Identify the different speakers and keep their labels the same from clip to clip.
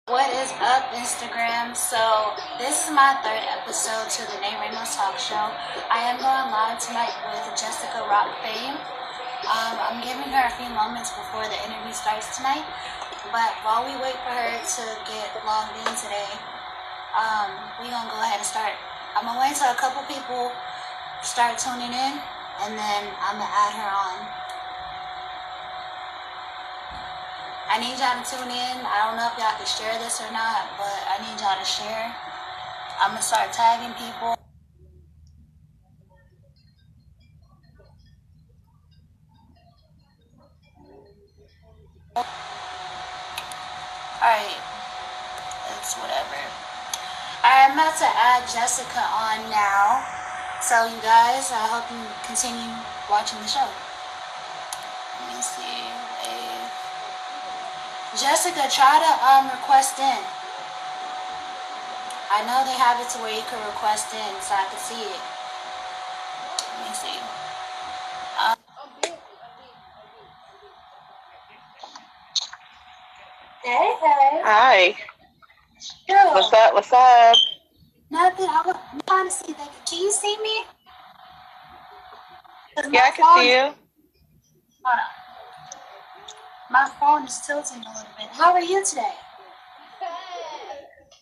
Speaker 1: What is up, Instagram? So, this is my third episode to the NeaRamosTalkshow. I am going live tonight with Jessica Rock fame. I'm giving her a few moments before the interview starts tonight. But while we wait for her to get logged in today, we're going to go ahead and start. I'm going to wait till a couple people start tuning in, and then I'm going to add her on. I need y'all to tune in. I don't know if y'all can share this or not, but I need y'all to share. I'm going to start tagging people. Alright, it's whatever. Alright, I'm about to add Jessica on now. So you guys, I hope you continue watching the show. Let me see. Jessica, try to request in. I know they have it to where you can request in so I can see it. Let me see. Hey.
Speaker 2: Hi.
Speaker 1: Girl.
Speaker 2: What's up?
Speaker 1: Nothing. I'm trying to see that. Can you see me?
Speaker 2: Yeah, I can see you.
Speaker 1: Hold on. My phone is tilting a little bit. How are you today?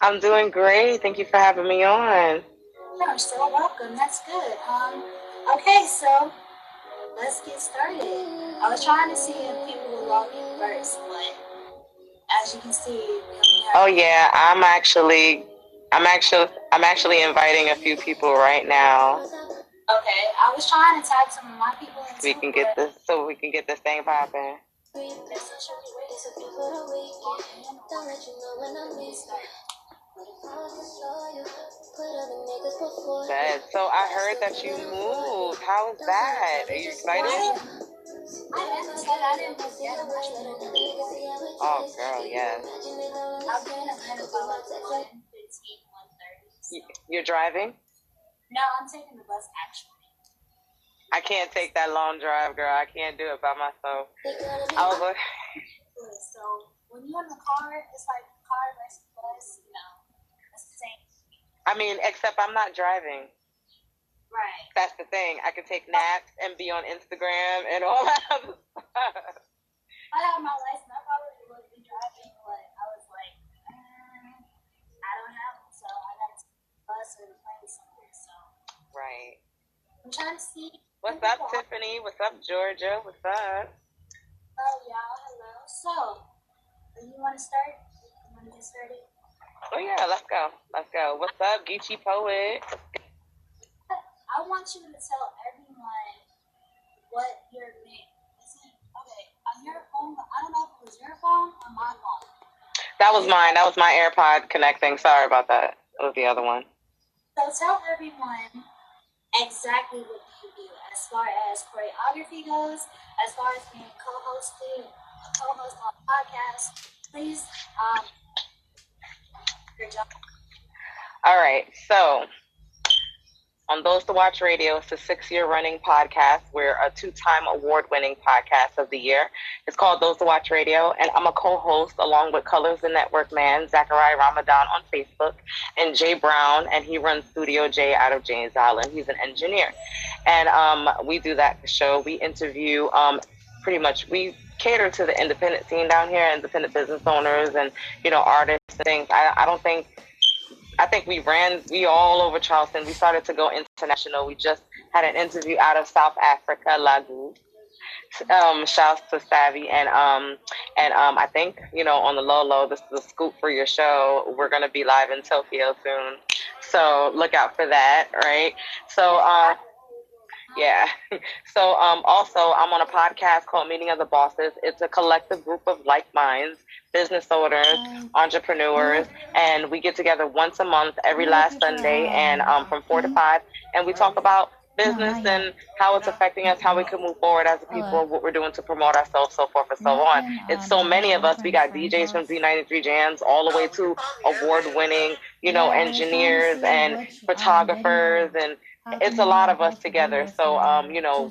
Speaker 2: I'm doing great. Thank you for having me on.
Speaker 1: You're so welcome. That's good. Okay, so let's get started. I was trying to see if people would log in first, but as you can see, we only have.
Speaker 2: Oh yeah, I'm actually inviting a few people right now.
Speaker 1: Okay, I was trying to tag some of my people in
Speaker 2: so we can get this thing popping. So I heard that you moved. How is that? Are you excited?
Speaker 1: I am excited. I didn't move yet.
Speaker 2: Oh, girl, yes.
Speaker 1: I'll be in Atlanta by like 1:15, 1:30.
Speaker 2: You're driving?
Speaker 1: No, I'm taking the bus actually.
Speaker 2: I can't take that long drive, girl. I can't do it by myself. I was like,
Speaker 1: so when you're in the car, it's like car versus bus, it's the same.
Speaker 2: I mean, except I'm not driving.
Speaker 1: Right.
Speaker 2: That's the thing. I can take naps and be on Instagram and all that other stuff.
Speaker 1: I have my license. I probably would be driving, but I was like, I don't have one, so I got to take the bus or the plane somewhere. So.
Speaker 2: Right.
Speaker 1: I'm trying to see.
Speaker 2: What's up, Tiffany? What's up, Georgia? What's up?
Speaker 1: Oh, y'all. Hello. So, do you want to start? You want to get started?
Speaker 2: Oh, yeah. Let's go. What's up, Geechee Poet?
Speaker 1: I want you to tell everyone what your name is. Okay, on your phone, I don't know if it was your phone or my phone.
Speaker 2: That was mine. That was my AirPod connecting. Sorry about that. It was the other one.
Speaker 1: So tell everyone exactly what you do as far as choreography goes, as far as being a co-host on a podcast. Please, your job.
Speaker 2: All right, so on Those to Watch Radio, it's a 6-year running podcast. We're a 2-time award-winning podcast of the year. It's called Those to Watch Radio, and I'm a co-host along with Colors the Network Man, Zachariah Ramadan on Facebook, and Jay Brown, and he runs Studio J out of James Island. He's an engineer. And we do that show. We interview pretty much, we cater to the independent scene down here, independent business owners and, artists and things. I think we all over Charleston. We started to go international. We just had an interview out of South Africa, Lagos. Shouts to Savvy and I think on the low, this is the scoop for your show. We're gonna be live in Tokyo soon, so look out for that. Right? So yeah. So also I'm on a podcast called Meeting of the Bosses. It's a collective group of like minds, business owners, entrepreneurs, and we get together once a month, every last Sunday, and from 4 to 5, and we talk about business and how it's affecting us, how we can move forward as a people, what we're doing to promote ourselves, so forth and so on. It's so many of us. We got DJs from Z93 Jams all the way to award-winning, engineers and photographers and it's a lot of us together. So,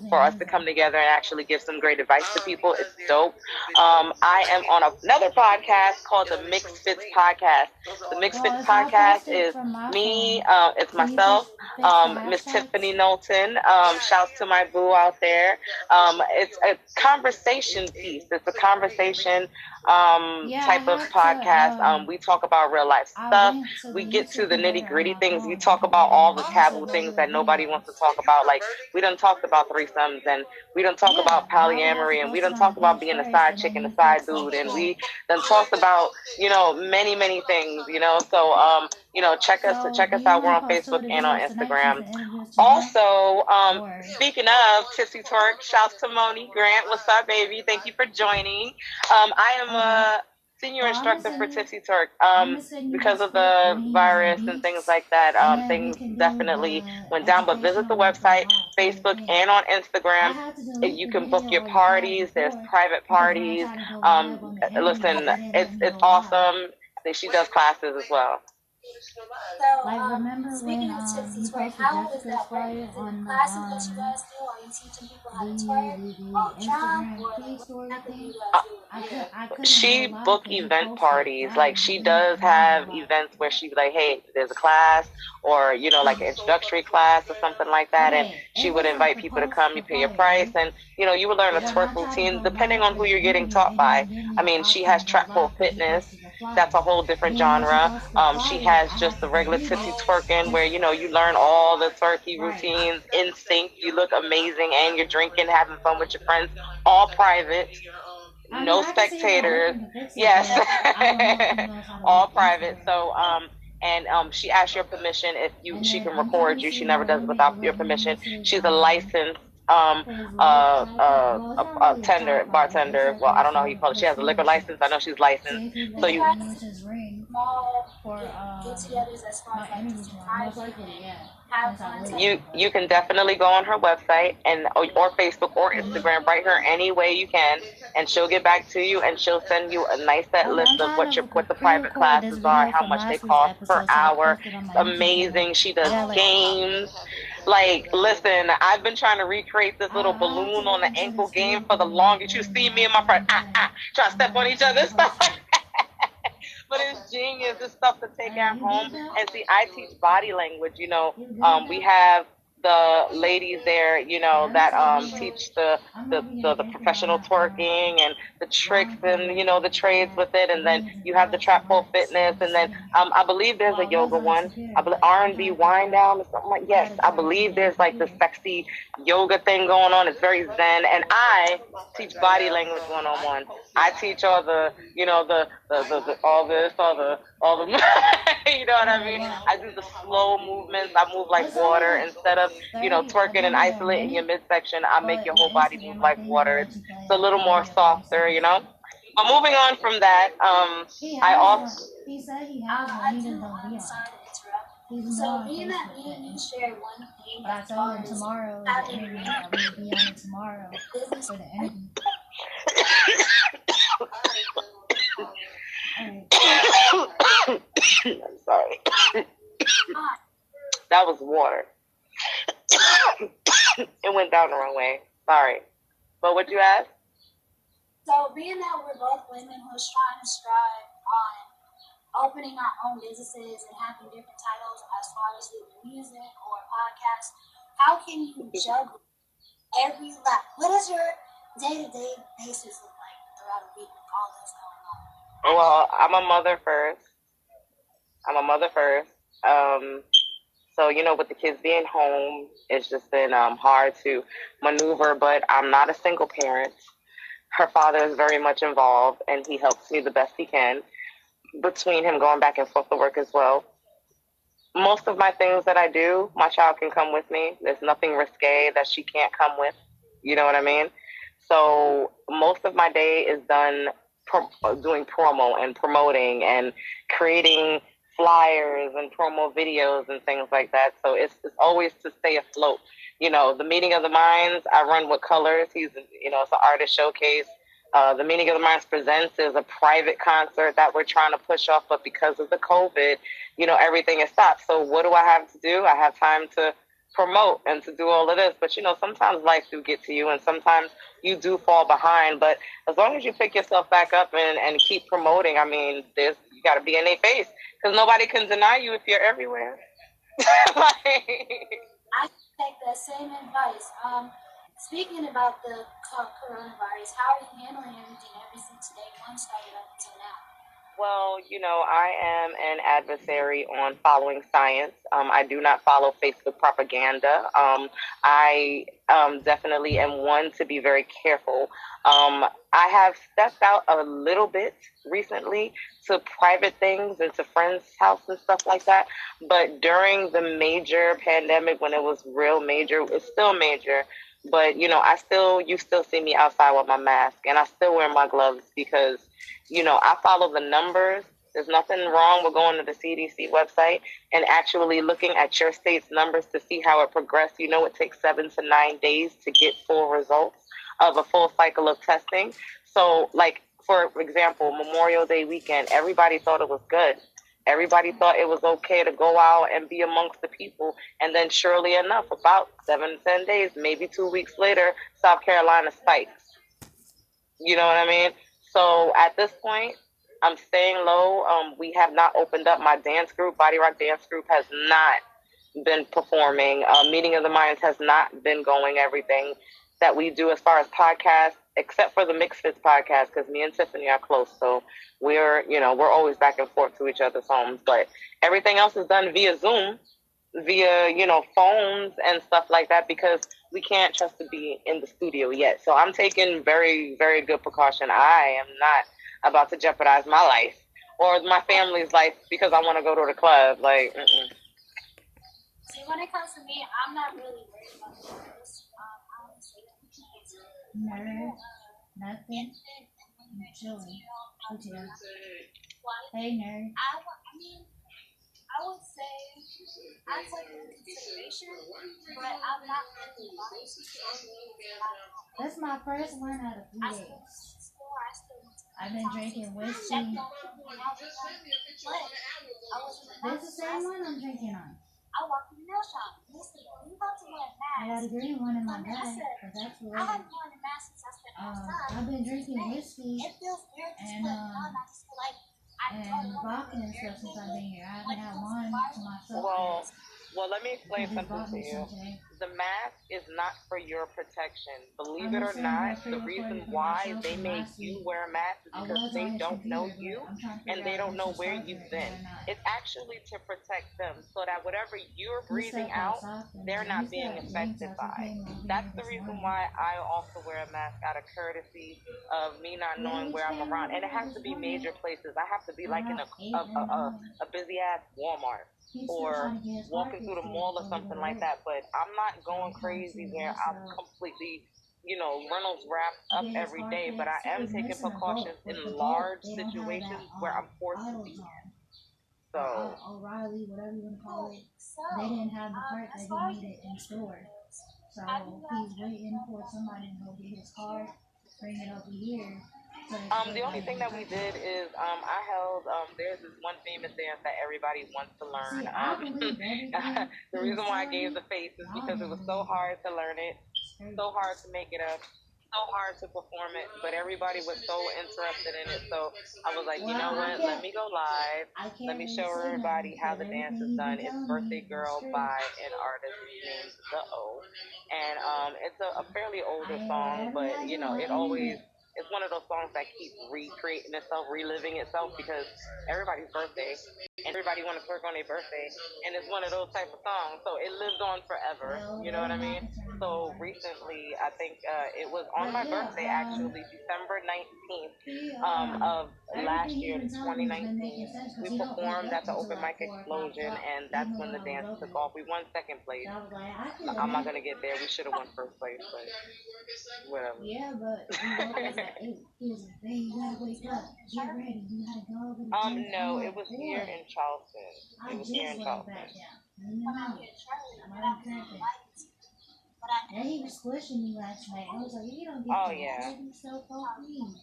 Speaker 2: for us to come together and actually give some great advice to people, it's dope. I am on another podcast called the Mixed Fits Podcast. The Mixed Fits Podcast is me, it's myself, Miss Tiffany Knowlton. Shouts to my boo out there. It's a conversation piece. It's a conversation type of podcast. We talk about real life stuff. We get to the nitty gritty things. We talk about all the taboo things that nobody wants to talk about. Like, we done talked about threesomes, and we done talked about polyamory, and we done talked about being a side chick and a side dude, and we done talked about, many, many things, So, check us out. We're on Facebook and on Instagram. Also, speaking of Tipsy Twerk, shouts to Moni Grant. What's up, baby? Thank you for joining. I am a senior instructor for Tipsy Twerk. Because of the virus and things like that, things definitely went down. But visit the website, Facebook, and on Instagram. You can book your parties. There's private parties. Listen, it's awesome. She does classes as well.
Speaker 1: So, speaking of Tipsy Twerk, how is that working? Is it classes that you guys do? Are you teaching people how to twerk, or jump, or nothing you guys do?
Speaker 2: She book event parties. Like, she does have events where she be like, hey, there's a class, or like an introductory class or something like that, and she would invite people to come. You pay your price, and you would learn a twerk routine depending on who you're getting taught by. I mean, she has trap pole fitness. That's a whole different genre. She has just the regular tipsy twerking where you learn all the twerky routines in sync. You look amazing, and you're drinking, having fun with your friends, all private. No spectators. Yes. All private. So, she asks your permission if she can record you. She never does it without your permission. She's a licensed bartender. Well, I don't know how you call it. She has a liquor license. I know she's licensed. So you can definitely go on her website or Facebook or Instagram, write her any way you can, and she'll get back to you, and she'll send you a nice set list of what the private classes are, how much they cost per hour. It's amazing. She does games. Like, listen, I've been trying to recreate this little balloon on the ankle game for the longest. You see me and my friend trying to step on each other, stuff like that. But it's genius. It's stuff to take at home. And see, I teach body language. We have the ladies there, that teach the professional twerking and the tricks and the trades with it, and then you have the trap pole fitness, and then I believe there's a yoga one. I believe R&B wind down or something like. Yes, I believe there's like the sexy yoga thing going on. It's very zen, and I teach body language 101. I teach all the all the you know what I mean? I do the slow movements. I move like water instead of twerking and isolating your midsection. I make your whole body move like water. It's a little more softer, But moving on from that, I also.
Speaker 1: He said he has one. He just don't be on. Sorry to interrupt. So being that me and you share one thing, but I told him tomorrow the interview. I will be on it tomorrow for the interview.
Speaker 2: I'm sorry. That was water. It went down the wrong way. Sorry. But what'd you ask?
Speaker 1: So being that we're both women who's trying to strive on opening our own businesses and having different titles as far as music or podcasts, how can you juggle every life? What does your day-to-day basis look like throughout a week with all this going on?
Speaker 2: Well, I'm a mother first. So, with the kids being home, it's just been hard to maneuver, but I'm not a single parent. Her father is very much involved, and he helps me the best he can between him going back and forth to work as well. Most of my things that I do, my child can come with me. There's nothing risque that she can't come with. You know what I mean? So most of my day is done doing promo and promoting and creating flyers and promo videos and things like that. So it's always to stay afloat. The Meeting of the Minds, I run with Colors. It's an artist showcase. The Meeting of the Minds Presents is a private concert that we're trying to push off, but because of the COVID, everything is stopped. So what do I have to do? I have time to promote and to do all of this. But sometimes life do get to you, and sometimes you do fall behind. But as long as you pick yourself back up and keep promoting, I mean, you got to be in their face because nobody can deny you if you're everywhere.
Speaker 1: I take that same advice. Speaking about the coronavirus, how are you handling everything ever since day one started up until now?
Speaker 2: Well, I am an adversary on following science. I do not follow Facebook propaganda. I definitely am one to be very careful. I have stepped out a little bit recently to private things and to friends' house and stuff like that. But during the major pandemic, when it was real major, it's still major. But you still see me outside with my mask, and I still wear my gloves because I follow the numbers. There's nothing wrong with going to the CDC website and actually looking at your state's numbers to see how it progressed. It takes 7 to 9 days to get full results of a full cycle of testing. So, like, for example, Memorial Day weekend, everybody thought it was good. Everybody thought it was okay to go out and be amongst the people. And then surely enough, about 7 to 10 days, maybe 2 weeks later, South Carolina spikes. You know what I mean? So at this point, I'm staying low. We have not opened up. My dance group, Body Rock Dance Group, has not been performing. Meeting of the Minds has not been going. Everything that we do as far as podcasts, except for the Mixed Fits podcast, because me and Tiffany are close. So we're always back and forth to each other's homes. But everything else is done via Zoom, via, phones and stuff like that, because we can't trust to be in the studio yet. So I'm taking very, very good precaution. I am not about to jeopardize my life or my family's life because I want to go to the club. Like,
Speaker 1: See, when it comes to me, I'm not really worried about the virus. I would say
Speaker 3: Nerd, nothing. I'm chilling. Hey, nerd.
Speaker 1: I would say I take it into consideration, but I'm not really biased.
Speaker 3: That's my first one out of 3 days. I've been drinking whiskey. That's the same one I'm drinking on.
Speaker 1: I walked in the nail shop. Listen, you about to wear a mask.
Speaker 3: I got a green one in my bag, but that's
Speaker 1: I
Speaker 3: weird.
Speaker 1: haven't worn a mask since I spent outside.
Speaker 3: I've been drinking whiskey
Speaker 1: It feels weird to
Speaker 3: and
Speaker 1: put it on. I just feel like
Speaker 3: and vodka and stuff since I've been here. I haven't had one to myself.
Speaker 2: Well, let me explain something to you. The mask is not for your protection. Believe it or not, the reason why they make you wear a mask is because they don't know you and they don't know where you've been. It's actually to protect them so that whatever you're breathing out, they're not being affected by. That's the reason why I also wear a mask out of courtesy of me not knowing where I'm around. And it has to be major places. I have to be like in a busy ass Walmart or walking through the mall or something like that. But I'm not going crazy where I'm completely, Reynolds wrapped up every day. But I am taking precautions in large situations where I'm forced to be. So
Speaker 3: O'Reilly, whatever you want to call it, they didn't have the part that he needed in store. So he's waiting for somebody to go get his card, bring it over here.
Speaker 2: The only thing that we did is I held there's this one famous dance that everybody wants to learn. The reason why I gave the face is because it was so hard to learn it, so hard to make it up, so hard to perform it, but everybody was so interested in it. So I was like, you know what? Let me go live. Let me show everybody how the dance is done. It's Birthday Girl by an artist named The O. And it's a fairly older song, but it's one of those songs that keeps recreating itself, reliving itself, because everybody's birthday and everybody want to twerk on their birthday, and it's one of those type of songs, so it lives on forever. You know what I mean? So recently, I think it was on my birthday, actually, December 19th of last year, 2019. We performed at the Open Mic Explosion, and that's when the dance took off. We won second place. I'm not gonna get there. We should have won first place, but whatever.
Speaker 3: Yeah, but here's the thing, you gotta wake up, get ready, you gotta go.
Speaker 2: No, it was here in Charleston. It was here in Charleston.
Speaker 3: Yeah, he was squishing me last night. I was like, you don't get
Speaker 2: yeah.
Speaker 3: so me.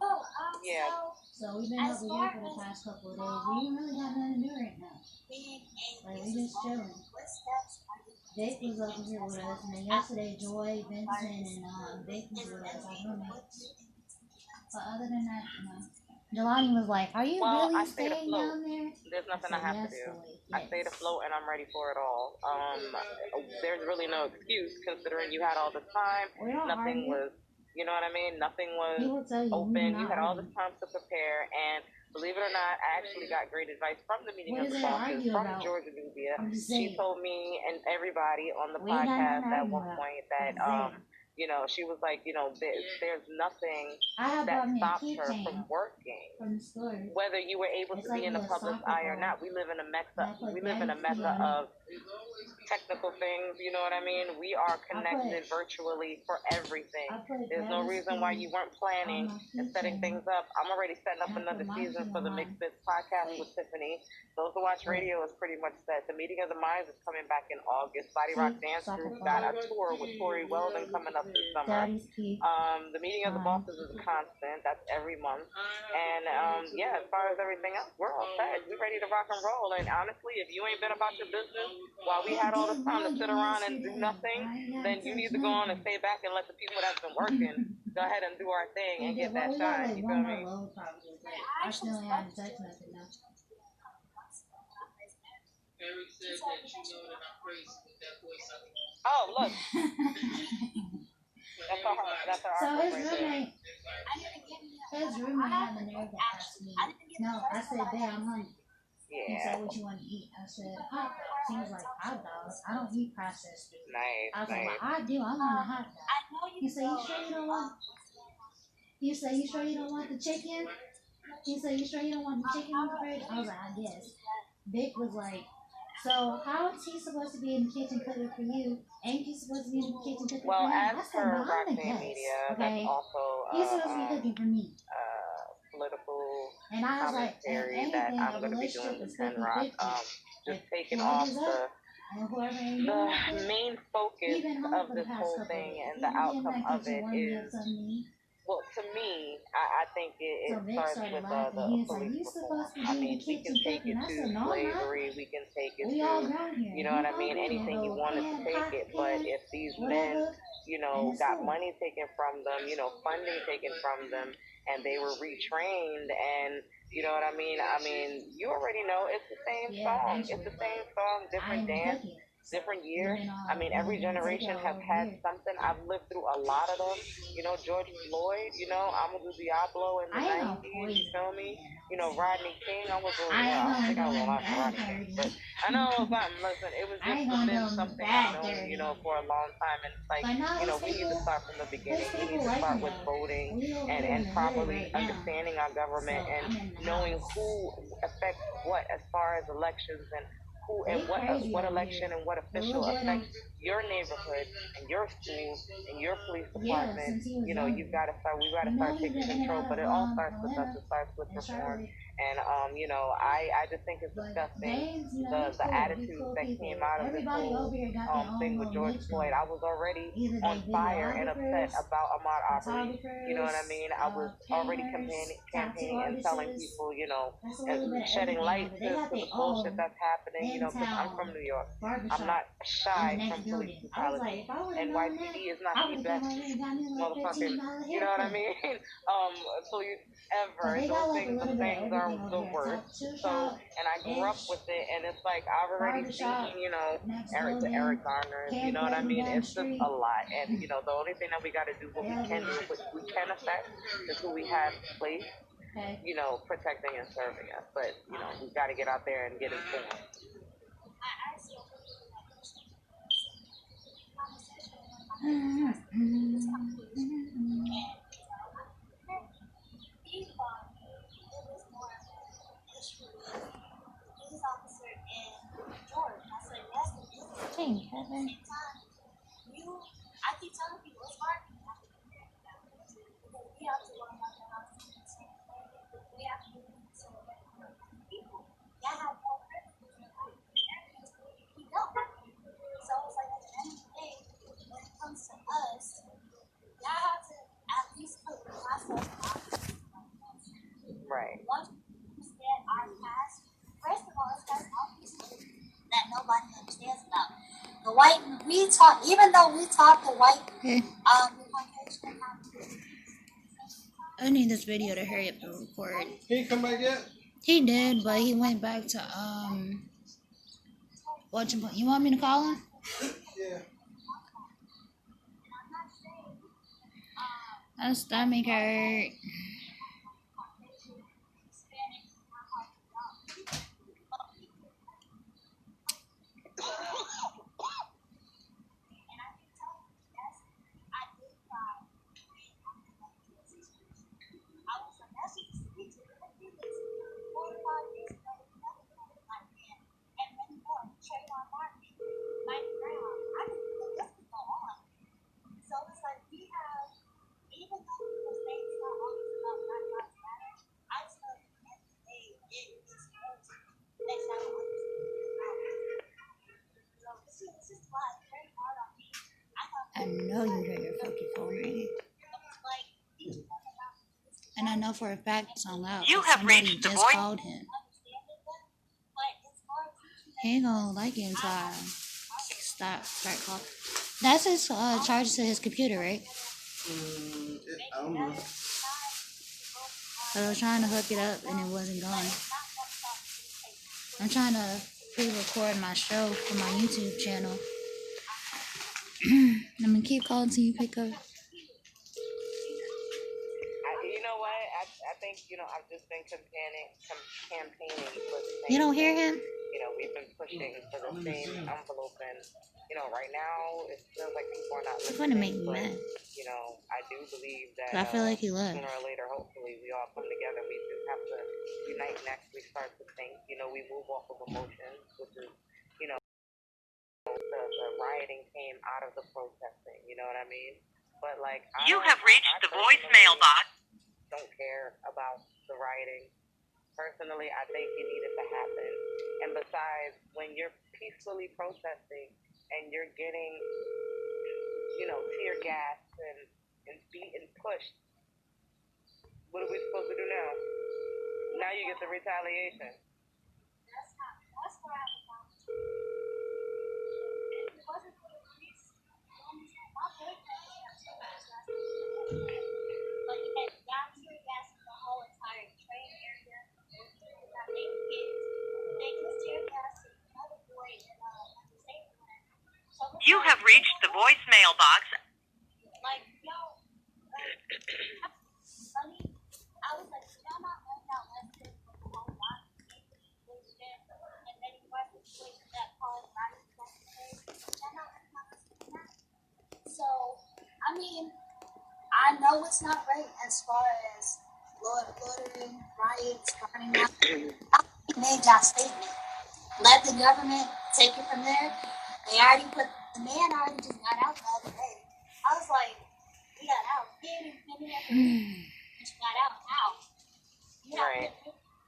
Speaker 2: Yeah.
Speaker 3: So we've been over here for the past couple of days. We didn't really have nothing to do right now. Like, we just chilling. Vic was over here with us, and then yesterday Joy, Vincent, and Vic was with us, our roommates. But other than that, Jelani was like, "Are you
Speaker 2: Well,
Speaker 3: really
Speaker 2: I stayed
Speaker 3: staying
Speaker 2: afloat.
Speaker 3: down there?"
Speaker 2: There's nothing I
Speaker 3: said,
Speaker 2: have
Speaker 3: "Yes,
Speaker 2: to do.
Speaker 3: boy,
Speaker 2: I stayed
Speaker 3: yes."
Speaker 2: afloat and I'm ready for it all. There's really no excuse considering you had all the time.
Speaker 3: We don't
Speaker 2: Nothing
Speaker 3: argue.
Speaker 2: was, you know what I mean? Nothing
Speaker 3: He will
Speaker 2: was
Speaker 3: tell you, we do
Speaker 2: open. You
Speaker 3: not
Speaker 2: had all
Speaker 3: argue.
Speaker 2: this time to prepare. And believe it or not, I actually got great advice from the meeting
Speaker 3: What
Speaker 2: of
Speaker 3: is
Speaker 2: the
Speaker 3: there to
Speaker 2: bosses
Speaker 3: argue
Speaker 2: from
Speaker 3: about?
Speaker 2: Georgia Nubia.
Speaker 3: I'm just
Speaker 2: She
Speaker 3: saying.
Speaker 2: told me and everybody on the
Speaker 3: We ain't got nothing
Speaker 2: podcast
Speaker 3: to
Speaker 2: at
Speaker 3: argue
Speaker 2: one
Speaker 3: about.
Speaker 2: point that,
Speaker 3: I'm saying.
Speaker 2: you know, she was like, you know, there's nothing
Speaker 3: I have
Speaker 2: that
Speaker 3: brought me a
Speaker 2: stops her
Speaker 3: keychain
Speaker 2: from working.
Speaker 3: from the store.
Speaker 2: Whether you were able
Speaker 3: It's
Speaker 2: to
Speaker 3: like
Speaker 2: be in
Speaker 3: a
Speaker 2: the public's
Speaker 3: soccer
Speaker 2: eye or
Speaker 3: ball.
Speaker 2: not, we live in a
Speaker 3: And I put
Speaker 2: mecca
Speaker 3: daddy's feet on it.
Speaker 2: of technical things, you know what I mean? We are connected virtually for everything. There's no reason why you weren't planning and setting things up. I'm already setting up another season for the Mixed Bits podcast with Tiffany. Those Who Watch Radio is pretty much set. The Meeting of the Minds is coming back in August. Body Rock Dance Group got a tour with Tori Weldon coming up this summer. The Meeting of the Bosses is a constant. That's every month. And yeah, as far as everything else, we're all set. We're ready to rock and roll. And honestly, if you ain't been about your business while we had all this time to sit around and do nothing, then you need to go on and stay back and let the people that's been working go ahead and do our thing and get that shine. You feel me?
Speaker 3: I still ain't had to text nothing now.
Speaker 2: Oh, look. That's our
Speaker 3: So
Speaker 2: artwork
Speaker 3: his
Speaker 2: right there.
Speaker 3: roommate had the nerve to ask me. No, I said, "Babe, I'm hungry." He
Speaker 2: Yeah.
Speaker 3: said, "What you want to eat?" I said, "Hot dogs." He was like, "Hot dogs? I don't eat processed food."
Speaker 2: Nice,
Speaker 3: I was like,
Speaker 2: nice.
Speaker 3: "Well, I do. I want a hot dog." He said, "You sure you don't want?" He said, "You sure you don't want the chicken?" He said, "You sure you don't want the chicken with bread?" I was like, "I guess." Vic was like, "So how is he supposed to be in the kitchen cooking for you? Ain't you supposed to be in the kitchen cooking
Speaker 2: Well,
Speaker 3: for him?"
Speaker 2: as
Speaker 3: I said,
Speaker 2: per
Speaker 3: "But I'm the
Speaker 2: Roxanne
Speaker 3: guest,
Speaker 2: Media,
Speaker 3: okay?
Speaker 2: that's also
Speaker 3: He's supposed to be cooking for me."
Speaker 2: political
Speaker 3: And I was like, and
Speaker 2: commentary that
Speaker 3: anything,
Speaker 2: I'm
Speaker 3: a
Speaker 2: going to be
Speaker 3: relationship
Speaker 2: doing
Speaker 3: is
Speaker 2: with 10
Speaker 3: 50-50.
Speaker 2: Rock. Just
Speaker 3: If
Speaker 2: taking
Speaker 3: whoever's
Speaker 2: off
Speaker 3: up and whoever ain't doing
Speaker 2: the
Speaker 3: nothing,
Speaker 2: main focus
Speaker 3: he been home
Speaker 2: of
Speaker 3: for the
Speaker 2: this
Speaker 3: past
Speaker 2: whole
Speaker 3: couple of
Speaker 2: thing
Speaker 3: days.
Speaker 2: and
Speaker 3: He
Speaker 2: the
Speaker 3: be in
Speaker 2: outcome
Speaker 3: that
Speaker 2: of
Speaker 3: kitchen
Speaker 2: it
Speaker 3: warming up
Speaker 2: is,
Speaker 3: something to eat.
Speaker 2: well, to me, I think it
Speaker 3: So Vic
Speaker 2: starts
Speaker 3: started
Speaker 2: with
Speaker 3: laughing.
Speaker 2: the
Speaker 3: He was like,
Speaker 2: police
Speaker 3: "You
Speaker 2: reform.
Speaker 3: supposed to be
Speaker 2: I
Speaker 3: in the
Speaker 2: mean, we can
Speaker 3: kitchen
Speaker 2: take
Speaker 3: cooking."
Speaker 2: it
Speaker 3: I
Speaker 2: to
Speaker 3: said, "No, I'm not.
Speaker 2: slavery, we can take it
Speaker 3: We all
Speaker 2: to,
Speaker 3: grown here.
Speaker 2: you know what I mean, anything you wanted to take it, but if these men, you know, got money taken from them, you know, funding taken from them, and they were retrained, and you know what I mean? I mean, you already know it's the same song. It's the same song, different dance, different year. I mean, every generation has had something. I've lived through a lot of them. You know, George Floyd, you know, Amadou Diablo in the 90s, you feel me? You know, Rodney King, I don't think I was alive for Rodney King, but I know something. Listen, it was just been something I've known, you know, for a long time. And it's like, you know, we need to start from the beginning. We need to start with voting and properly understanding our government and knowing who affects what as far as elections and who and what election and what official affects your neighborhood and your schools and your police department. You know, we gotta start taking control, but it all starts with us. It starts with reform. And you know, I just think it's disgusting the attitudes that came out of this whole thing with George Floyd. I was already on fire and upset about Ahmaud Arbery. You know what I mean? I was already campaigning and telling people, you know, and shedding light to the bullshit that's happening. You know, because I'm from New York. I'm not shy from police brutality. NYPD is not the best motherfucking, you know what I mean? Police ever. Those things are the worst. So, and I grew up with it, and it's like I've already seen, you know, Eric Garner. You know what I mean? It's just a lot, and you know, the only thing that we got to do, what we can do, what we can affect, is who we have placed, you know, protecting and serving us. But you know, we got to get out there and get informed.
Speaker 3: Hey, Kevin.
Speaker 1: The white, we talk, even though we talk the white,
Speaker 3: Hey, I need this video to hurry up and record.
Speaker 4: He come back yet?
Speaker 3: He did, but he went back to you want me to call him?
Speaker 4: Yeah.
Speaker 3: My stomach hurt. I know you heard your fucking phone ringing. And I know for a fact it's on loud.
Speaker 5: You have
Speaker 3: Somebody
Speaker 5: reached the
Speaker 3: just
Speaker 5: voice.
Speaker 3: called him. He ain't gonna like it until I start calling. That's his charge to his computer, right?
Speaker 4: I don't know.
Speaker 3: I was trying to hook it up and it wasn't going. I'm trying to pre-record my show for my YouTube channel. I'm gonna keep calling till you pick up.
Speaker 2: You know what? I think, I've just been campaigning for the same
Speaker 3: You don't hear him?
Speaker 2: We've been pushing for the same envelope, and, right now, it feels like people are not
Speaker 3: It's
Speaker 2: listening.
Speaker 3: gonna make me
Speaker 2: but,
Speaker 3: mad.
Speaker 2: I do believe that
Speaker 3: I feel like he left.
Speaker 2: sooner or later, hopefully, we all come together. We do have to unite and actually start to think. We move off of emotions, which is, the rioting came out of the protesting, you know what I mean? But, like,
Speaker 5: You have reached the voicemail box.
Speaker 2: Don't care about the rioting. Personally, I think it needed to happen. And besides, when you're peacefully protesting and you're getting, tear gas and beat and pushed, what are we supposed to do now? Now you get the retaliation.
Speaker 1: That's where I was it wasn't for the police. My boyfriend had tear gas last night. But he had got tear gas in the whole entire train area. They just tear gas another boy in the same room. So
Speaker 5: You have reached the voicemail box.
Speaker 1: like, yo, funny. I was like, y'all not letting out lessons for the whole lot. And then he was the situation that caused riots yesterday. Y'all not letting out lessons for that. So, I mean, I know it's not right as far as loitering, riots, burning out. They made that statement. Let the government take it from there. The man already just got out the other day. I was like, he got out. He didn't finish it. Just got out now.
Speaker 2: Right.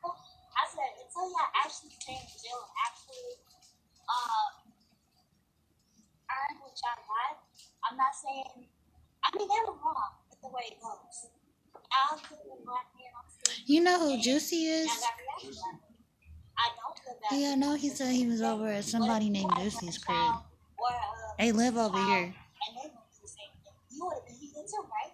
Speaker 1: I said, until y'all actually stay in jail and actually earn what y'all got, I'm not saying, they were wrong with the way it goes. I'll put the black man on stage.
Speaker 3: You know who Juicy is?
Speaker 1: I got reaction. I don't feel bad.
Speaker 3: Yeah, I know he said he was over at somebody named Juicy's crib. They live over here.
Speaker 1: And they would do the same thing. You would have been heated too, right?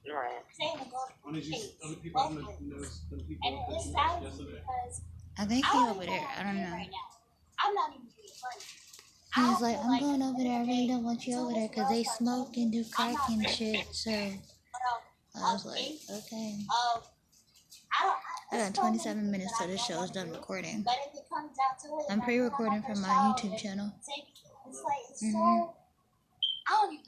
Speaker 2: Right.
Speaker 1: Saying to go to
Speaker 4: One of
Speaker 1: the
Speaker 4: these
Speaker 1: States,
Speaker 4: other people,
Speaker 1: both
Speaker 4: them
Speaker 1: ways.
Speaker 4: people
Speaker 1: And
Speaker 4: that
Speaker 1: it's
Speaker 4: you
Speaker 1: sad
Speaker 4: met yesterday.
Speaker 1: because
Speaker 3: I think he over there. I don't know.
Speaker 1: right now. I'm not even being funny.
Speaker 3: He was like, I'm going over there. I really don't want you over there because they smoke and do crack and shit. So I was like, okay. I got 27 minutes till this show is done recording.
Speaker 1: But if it comes down to it,
Speaker 3: I'm pre-recording for my YouTube channel.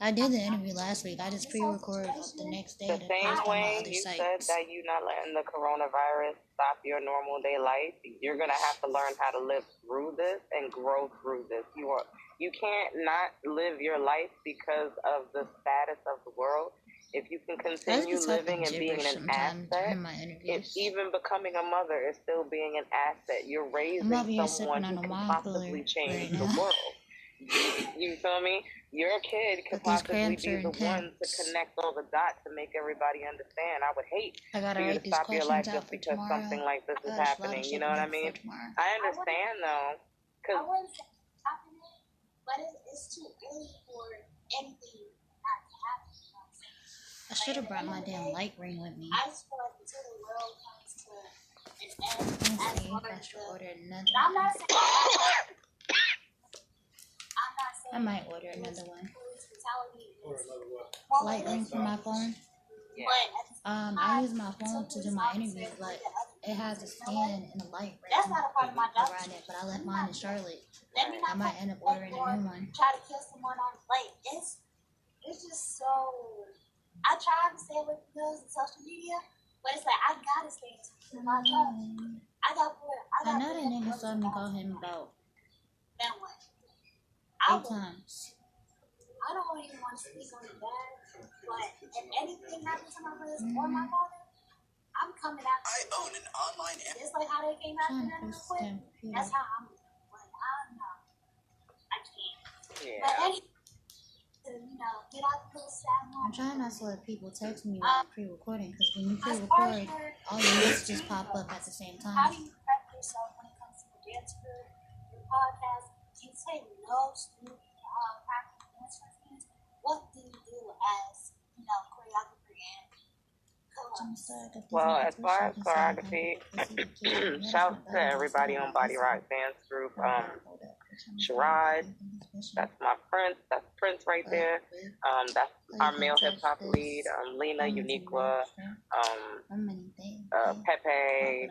Speaker 3: I did the interview last week. I just pre-record the next day
Speaker 2: The
Speaker 3: to
Speaker 2: same
Speaker 3: post on my
Speaker 2: way
Speaker 3: other
Speaker 2: you said
Speaker 3: sites.
Speaker 2: that you're not letting the coronavirus stop your normal day life, you're going to have to learn how to live through this and grow through this. You can't not live your life because of the status of the world. If you can continue living and being an asset, if even becoming a mother is still being an asset, you're raising someone who can possibly change the world. You feel me? Your kid could possibly be the one to connect all the dots and make everybody understand. I would hate for you to stop your life just because something like this is happening. You know what I mean? I understand though, because
Speaker 3: I should have brought my damn light ring with me. Let's see if I should order another one. I might order another one. Light ring for my phone. I use my phone to do my interviews, but it has a stand and a light ring around it, but I left mine in Charlotte. I might end up ordering a new one.
Speaker 1: It's just so. I try to stay away from those and social media, but it's like I gotta stay in touch with my job.
Speaker 3: I know that nigga saw me call him about
Speaker 1: Then what?
Speaker 3: 8 times.
Speaker 1: I don't even want to speak on it bad, but if anything happens to my brother or my father, I'm coming after. I own an online app. Just like how they came after them real quick. That's how I'm. Like, I'm not. I can't.
Speaker 2: Yeah.
Speaker 1: But anyway. Get out the sad
Speaker 3: I'm trying not to let people text me while I'm pre-recording, because when you pre-record, all your messages pop up at the same
Speaker 1: How
Speaker 3: time.
Speaker 1: do you prep yourself when it comes to your dance group, your podcast? Do you take notes? Do you practice dance routines? What do you do as, choreographer and co-host?
Speaker 2: Well, as far as choreography, shout out to everybody on Body Rock Dance Group. Sherrod, that's my Prince. That's Prince right there. That's our male hip hop lead. Lena, Uniqua, Pepe,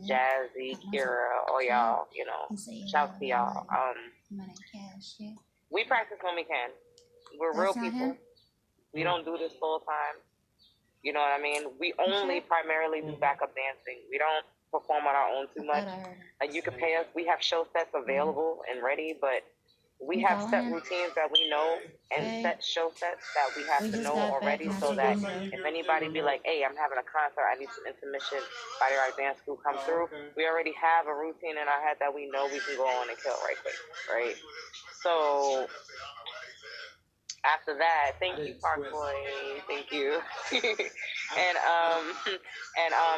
Speaker 2: Jazzy, Kira, all y'all. Shout to y'all. We practice when we can. We're real people. We don't do this full time. You know what I mean? We only primarily do backup dancing. We don't perform on our own too much. Like, you can pay us. We have show sets available and ready, but we have set routines that we know and set show sets that we have to know already, so that if anybody be like, hey, I'm having a concert, I need some intermission, Body Rock Dance Crew come through, we already have a routine in our head that we know we can go on and kill right quick, right? So after that, thank you, Park Boy. Thank you. and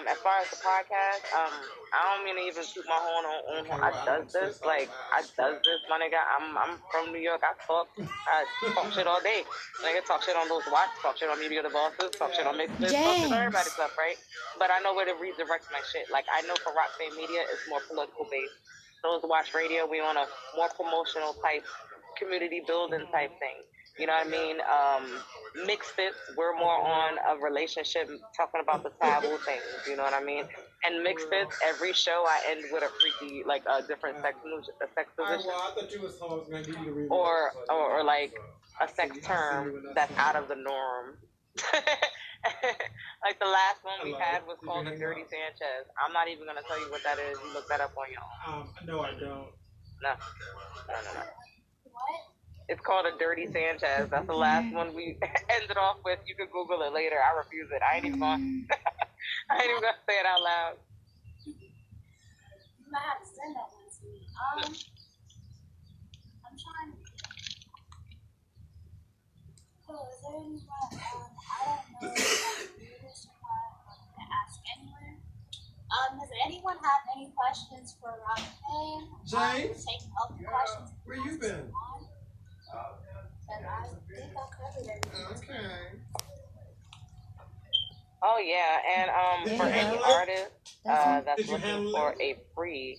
Speaker 2: as far as the podcast, I don't mean to even toot my horn on I does this, my nigga. I'm from New York. I talk shit all day. Nigga, talk shit on those watch, talk shit on Media the Bosses, talk shit on Mixfits, talk shit on everybody's stuff, right? But I know where to redirect my shit. Like, I know for Rock Fame Media, it's more political based. Those Watch Radio, we on a more promotional type, community building type thing. You know what I mean? Mixfits, we're more on a relationship, talking about the taboo things. You know what I mean? And Mixfits, every show I end with a freaky, like a different sex position, or like a sex term that's out of the norm. Like the last one we had was called a Dirty Sanchez. I'm not even gonna tell you what that is. You look that up on your own.
Speaker 4: No, I don't.
Speaker 2: No. It's called a Dirty Sanchez. That's the last one we ended off with. You can Google it later. I refuse it. I ain't even gonna say it out loud.
Speaker 1: You might have to send that one to me. I'm trying to. Oh, is there anyone? I don't know if I can do this or not. I'm gonna ask anywhere. Does anyone have any questions for Rock Fame?
Speaker 4: James?
Speaker 1: Taking up the questions.
Speaker 4: Where you been?
Speaker 1: I think I covered everything.
Speaker 4: Okay.
Speaker 2: Oh yeah, and for any artist that's looking for a free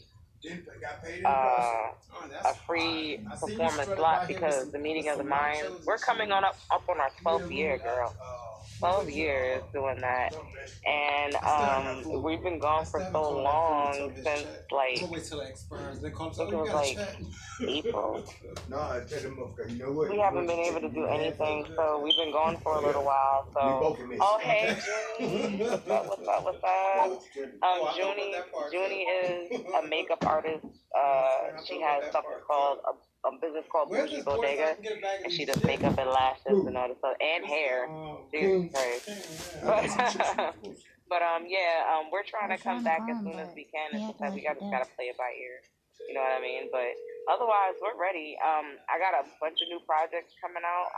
Speaker 2: performance slot, because the Meeting of the Minds, we're coming up on our 12th year, girl. 12 years doing that, and we've been gone for so long, since like it was like April. We haven't been able to do anything, so we've been gone for a little while. So, oh hey Junie, what's up? Junie is a makeup artist. She has something called a business called Bougie Bodega, and she does makeup and lashes and all this stuff, and hair. Jesus Christ. But we're trying to come back as soon as we can. It's just that we just gotta play it by ear. You know what I mean? But otherwise, we're ready. I got a bunch of new projects coming out.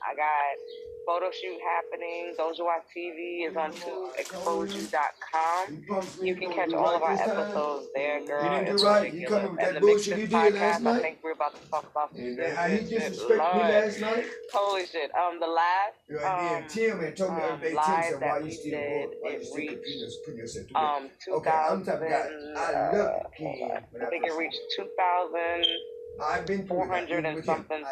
Speaker 2: I got photo shoot happening. Doja Watch TV is on toexposeyou.com. You can catch all of our episodes there, girl. It's ridiculous. And the Mixed podcast, I think we're about to talk about some good shit. Lord. Holy shit. The last live that we did, it reached 2,000. I think it reached 2,400 and something.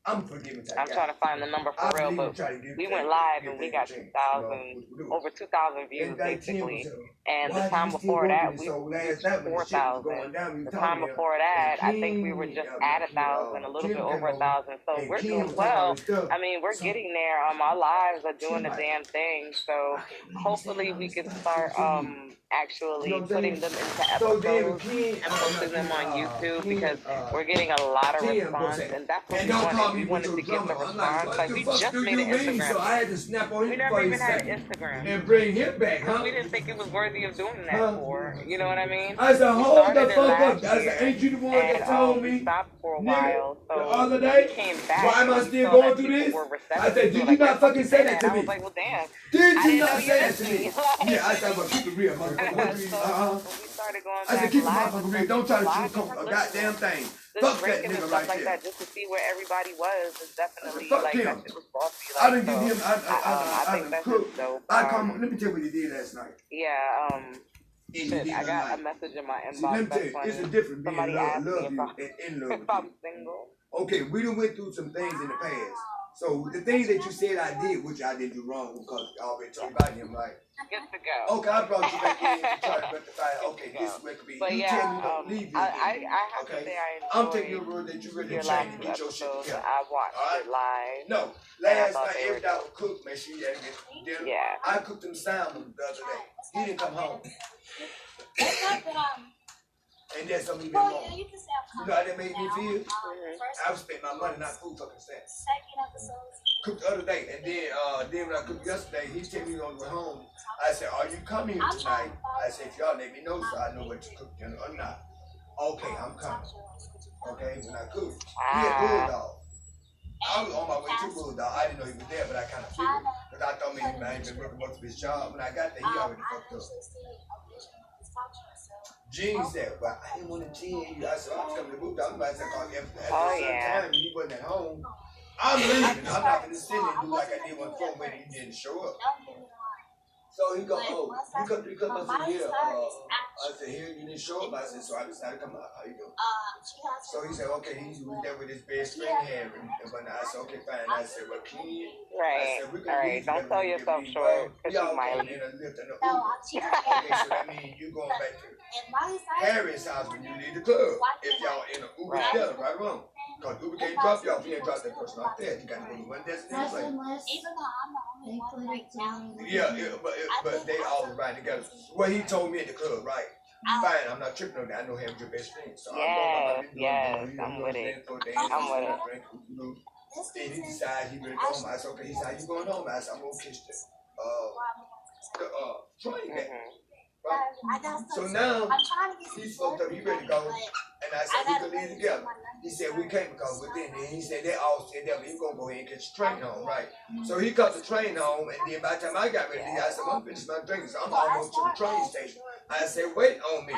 Speaker 2: I'm trying to find the number for real, but we went live and we got 2,000, over 2,000 views basically. And the time before that, we reached 4,000. The time before that, I think we were just at 1,000, a little bit over 1,000. So we're doing well. I mean, we're getting there. Our lives are doing the damn thing. So hopefully we can start actually putting them into episodes and posting them on YouTube, because we're getting a lot of response, and that's what we wanted. We wanted to get the response. Like, we just made an Instagram. We never even had an Instagram.
Speaker 6: And bring him back, huh?
Speaker 2: We didn't think it was worthy of doing that for. You know what I mean?
Speaker 6: I said, hold the fuck up. I
Speaker 2: said,
Speaker 6: said, ain't you the one that told me?
Speaker 2: We stopped for a while. So
Speaker 6: the other day,
Speaker 2: we came back.
Speaker 6: Why am I still going through this? I said, did you not fucking say that to me?
Speaker 2: I was like, well, damn.
Speaker 6: Did you not say that to me? Yeah, I said, well, keep it real, motherfucker.
Speaker 2: We started going back.
Speaker 6: I said, keep the motherfucker real. Don't try to sugarcoat a goddamn thing. Fuck that nigga right
Speaker 2: like
Speaker 6: there.
Speaker 2: That, just to see where everybody was is definitely
Speaker 6: fuck
Speaker 2: like
Speaker 6: him.
Speaker 2: that shit was bossy. Like,
Speaker 6: I didn't give him. I
Speaker 2: think that's
Speaker 6: cooked.
Speaker 2: dope.
Speaker 6: Let me tell you what he did last night.
Speaker 2: Yeah. Shit, I got a message in my inbox.
Speaker 6: Let me tell you, it's a difference being
Speaker 2: Somebody asked me
Speaker 6: in love
Speaker 2: if
Speaker 6: with
Speaker 2: I'm
Speaker 6: you.
Speaker 2: single.
Speaker 6: Okay, we done went through some things in the past. So the things that you said I did, which I didn't do wrong, because I already told you about him, right?
Speaker 2: Good to go.
Speaker 6: Okay, I brought you back in to try to rectify. Okay, this way could be.
Speaker 2: But
Speaker 6: you
Speaker 2: yeah,
Speaker 6: tell me don't leave
Speaker 2: I have to say I enjoyed
Speaker 6: I'm taking your word that you really
Speaker 2: your
Speaker 6: trying
Speaker 2: last
Speaker 6: to get your shit
Speaker 2: episode.
Speaker 6: together.
Speaker 2: I watched it live.
Speaker 6: No, last night every day I would cook, make sure you had to get dinner.
Speaker 2: Yeah.
Speaker 6: I cooked him salmon the other day. He didn't come home. And that's something even more. You know how that made me feel? I spent my money, not food fucking cents. Cooked the other day, and then when I cooked yesterday, he told me on the way home. I said, "Are you coming here tonight?" I said, "If y'all let me know so I know what you cooked dinner or not." Okay, I'm coming. Okay, when I cooked, he had Bulldog. I was on my way to Bulldog. I didn't know he was there, but I kind of figured, because I thought maybe he had been working most of his job. When I got there, he already fucked up. Gene said, "Well, I didn't want to tell you." I said, "I'm coming to Bulldog." I said, "Cause at a certain time he wasn't at home, I'm leaving. I'm not going to sit and do like I did one phone when he didn't show up." So he go, "Oh, you come to come up to here." I said, "Here, you didn't show up." I said, "So I decided to come out. How you doing?" So he said, "Okay, he's there with his best friend Harry." And when I said, "Okay, fine." I said, "Well, Ken,"
Speaker 2: Right.
Speaker 6: I said,
Speaker 2: All right. Don't sell yourself short, because you might.
Speaker 6: in a lift in the Uber. Okay, so that means you going back to Harry's house when you leave the club. If y'all in an Uber together, right or wrong. Because Uber can't drop y'all if you ain't drop that person off there. You got to go to one destination. Yeah, but they all ride together. Well, he told me at the club, right? Fine, I'm not tripping on that. I know him as your best friend. So I'm with it. I'm with it. Then he decided he really go home. I said, "Okay." He said, "How you going home?" I said, "I'm going to kiss the train back." Right? So now, he's fucked up. He ready to go. And I said, "We could leave together." He said, "We can't because we're then." He said, "They all said that we going to go ahead and catch the train home, right?" So he cut the train home, and then by the time I got ready to leave, I said, "I'm finished my drink." So I'm almost to the train station. I said, "Wait on me."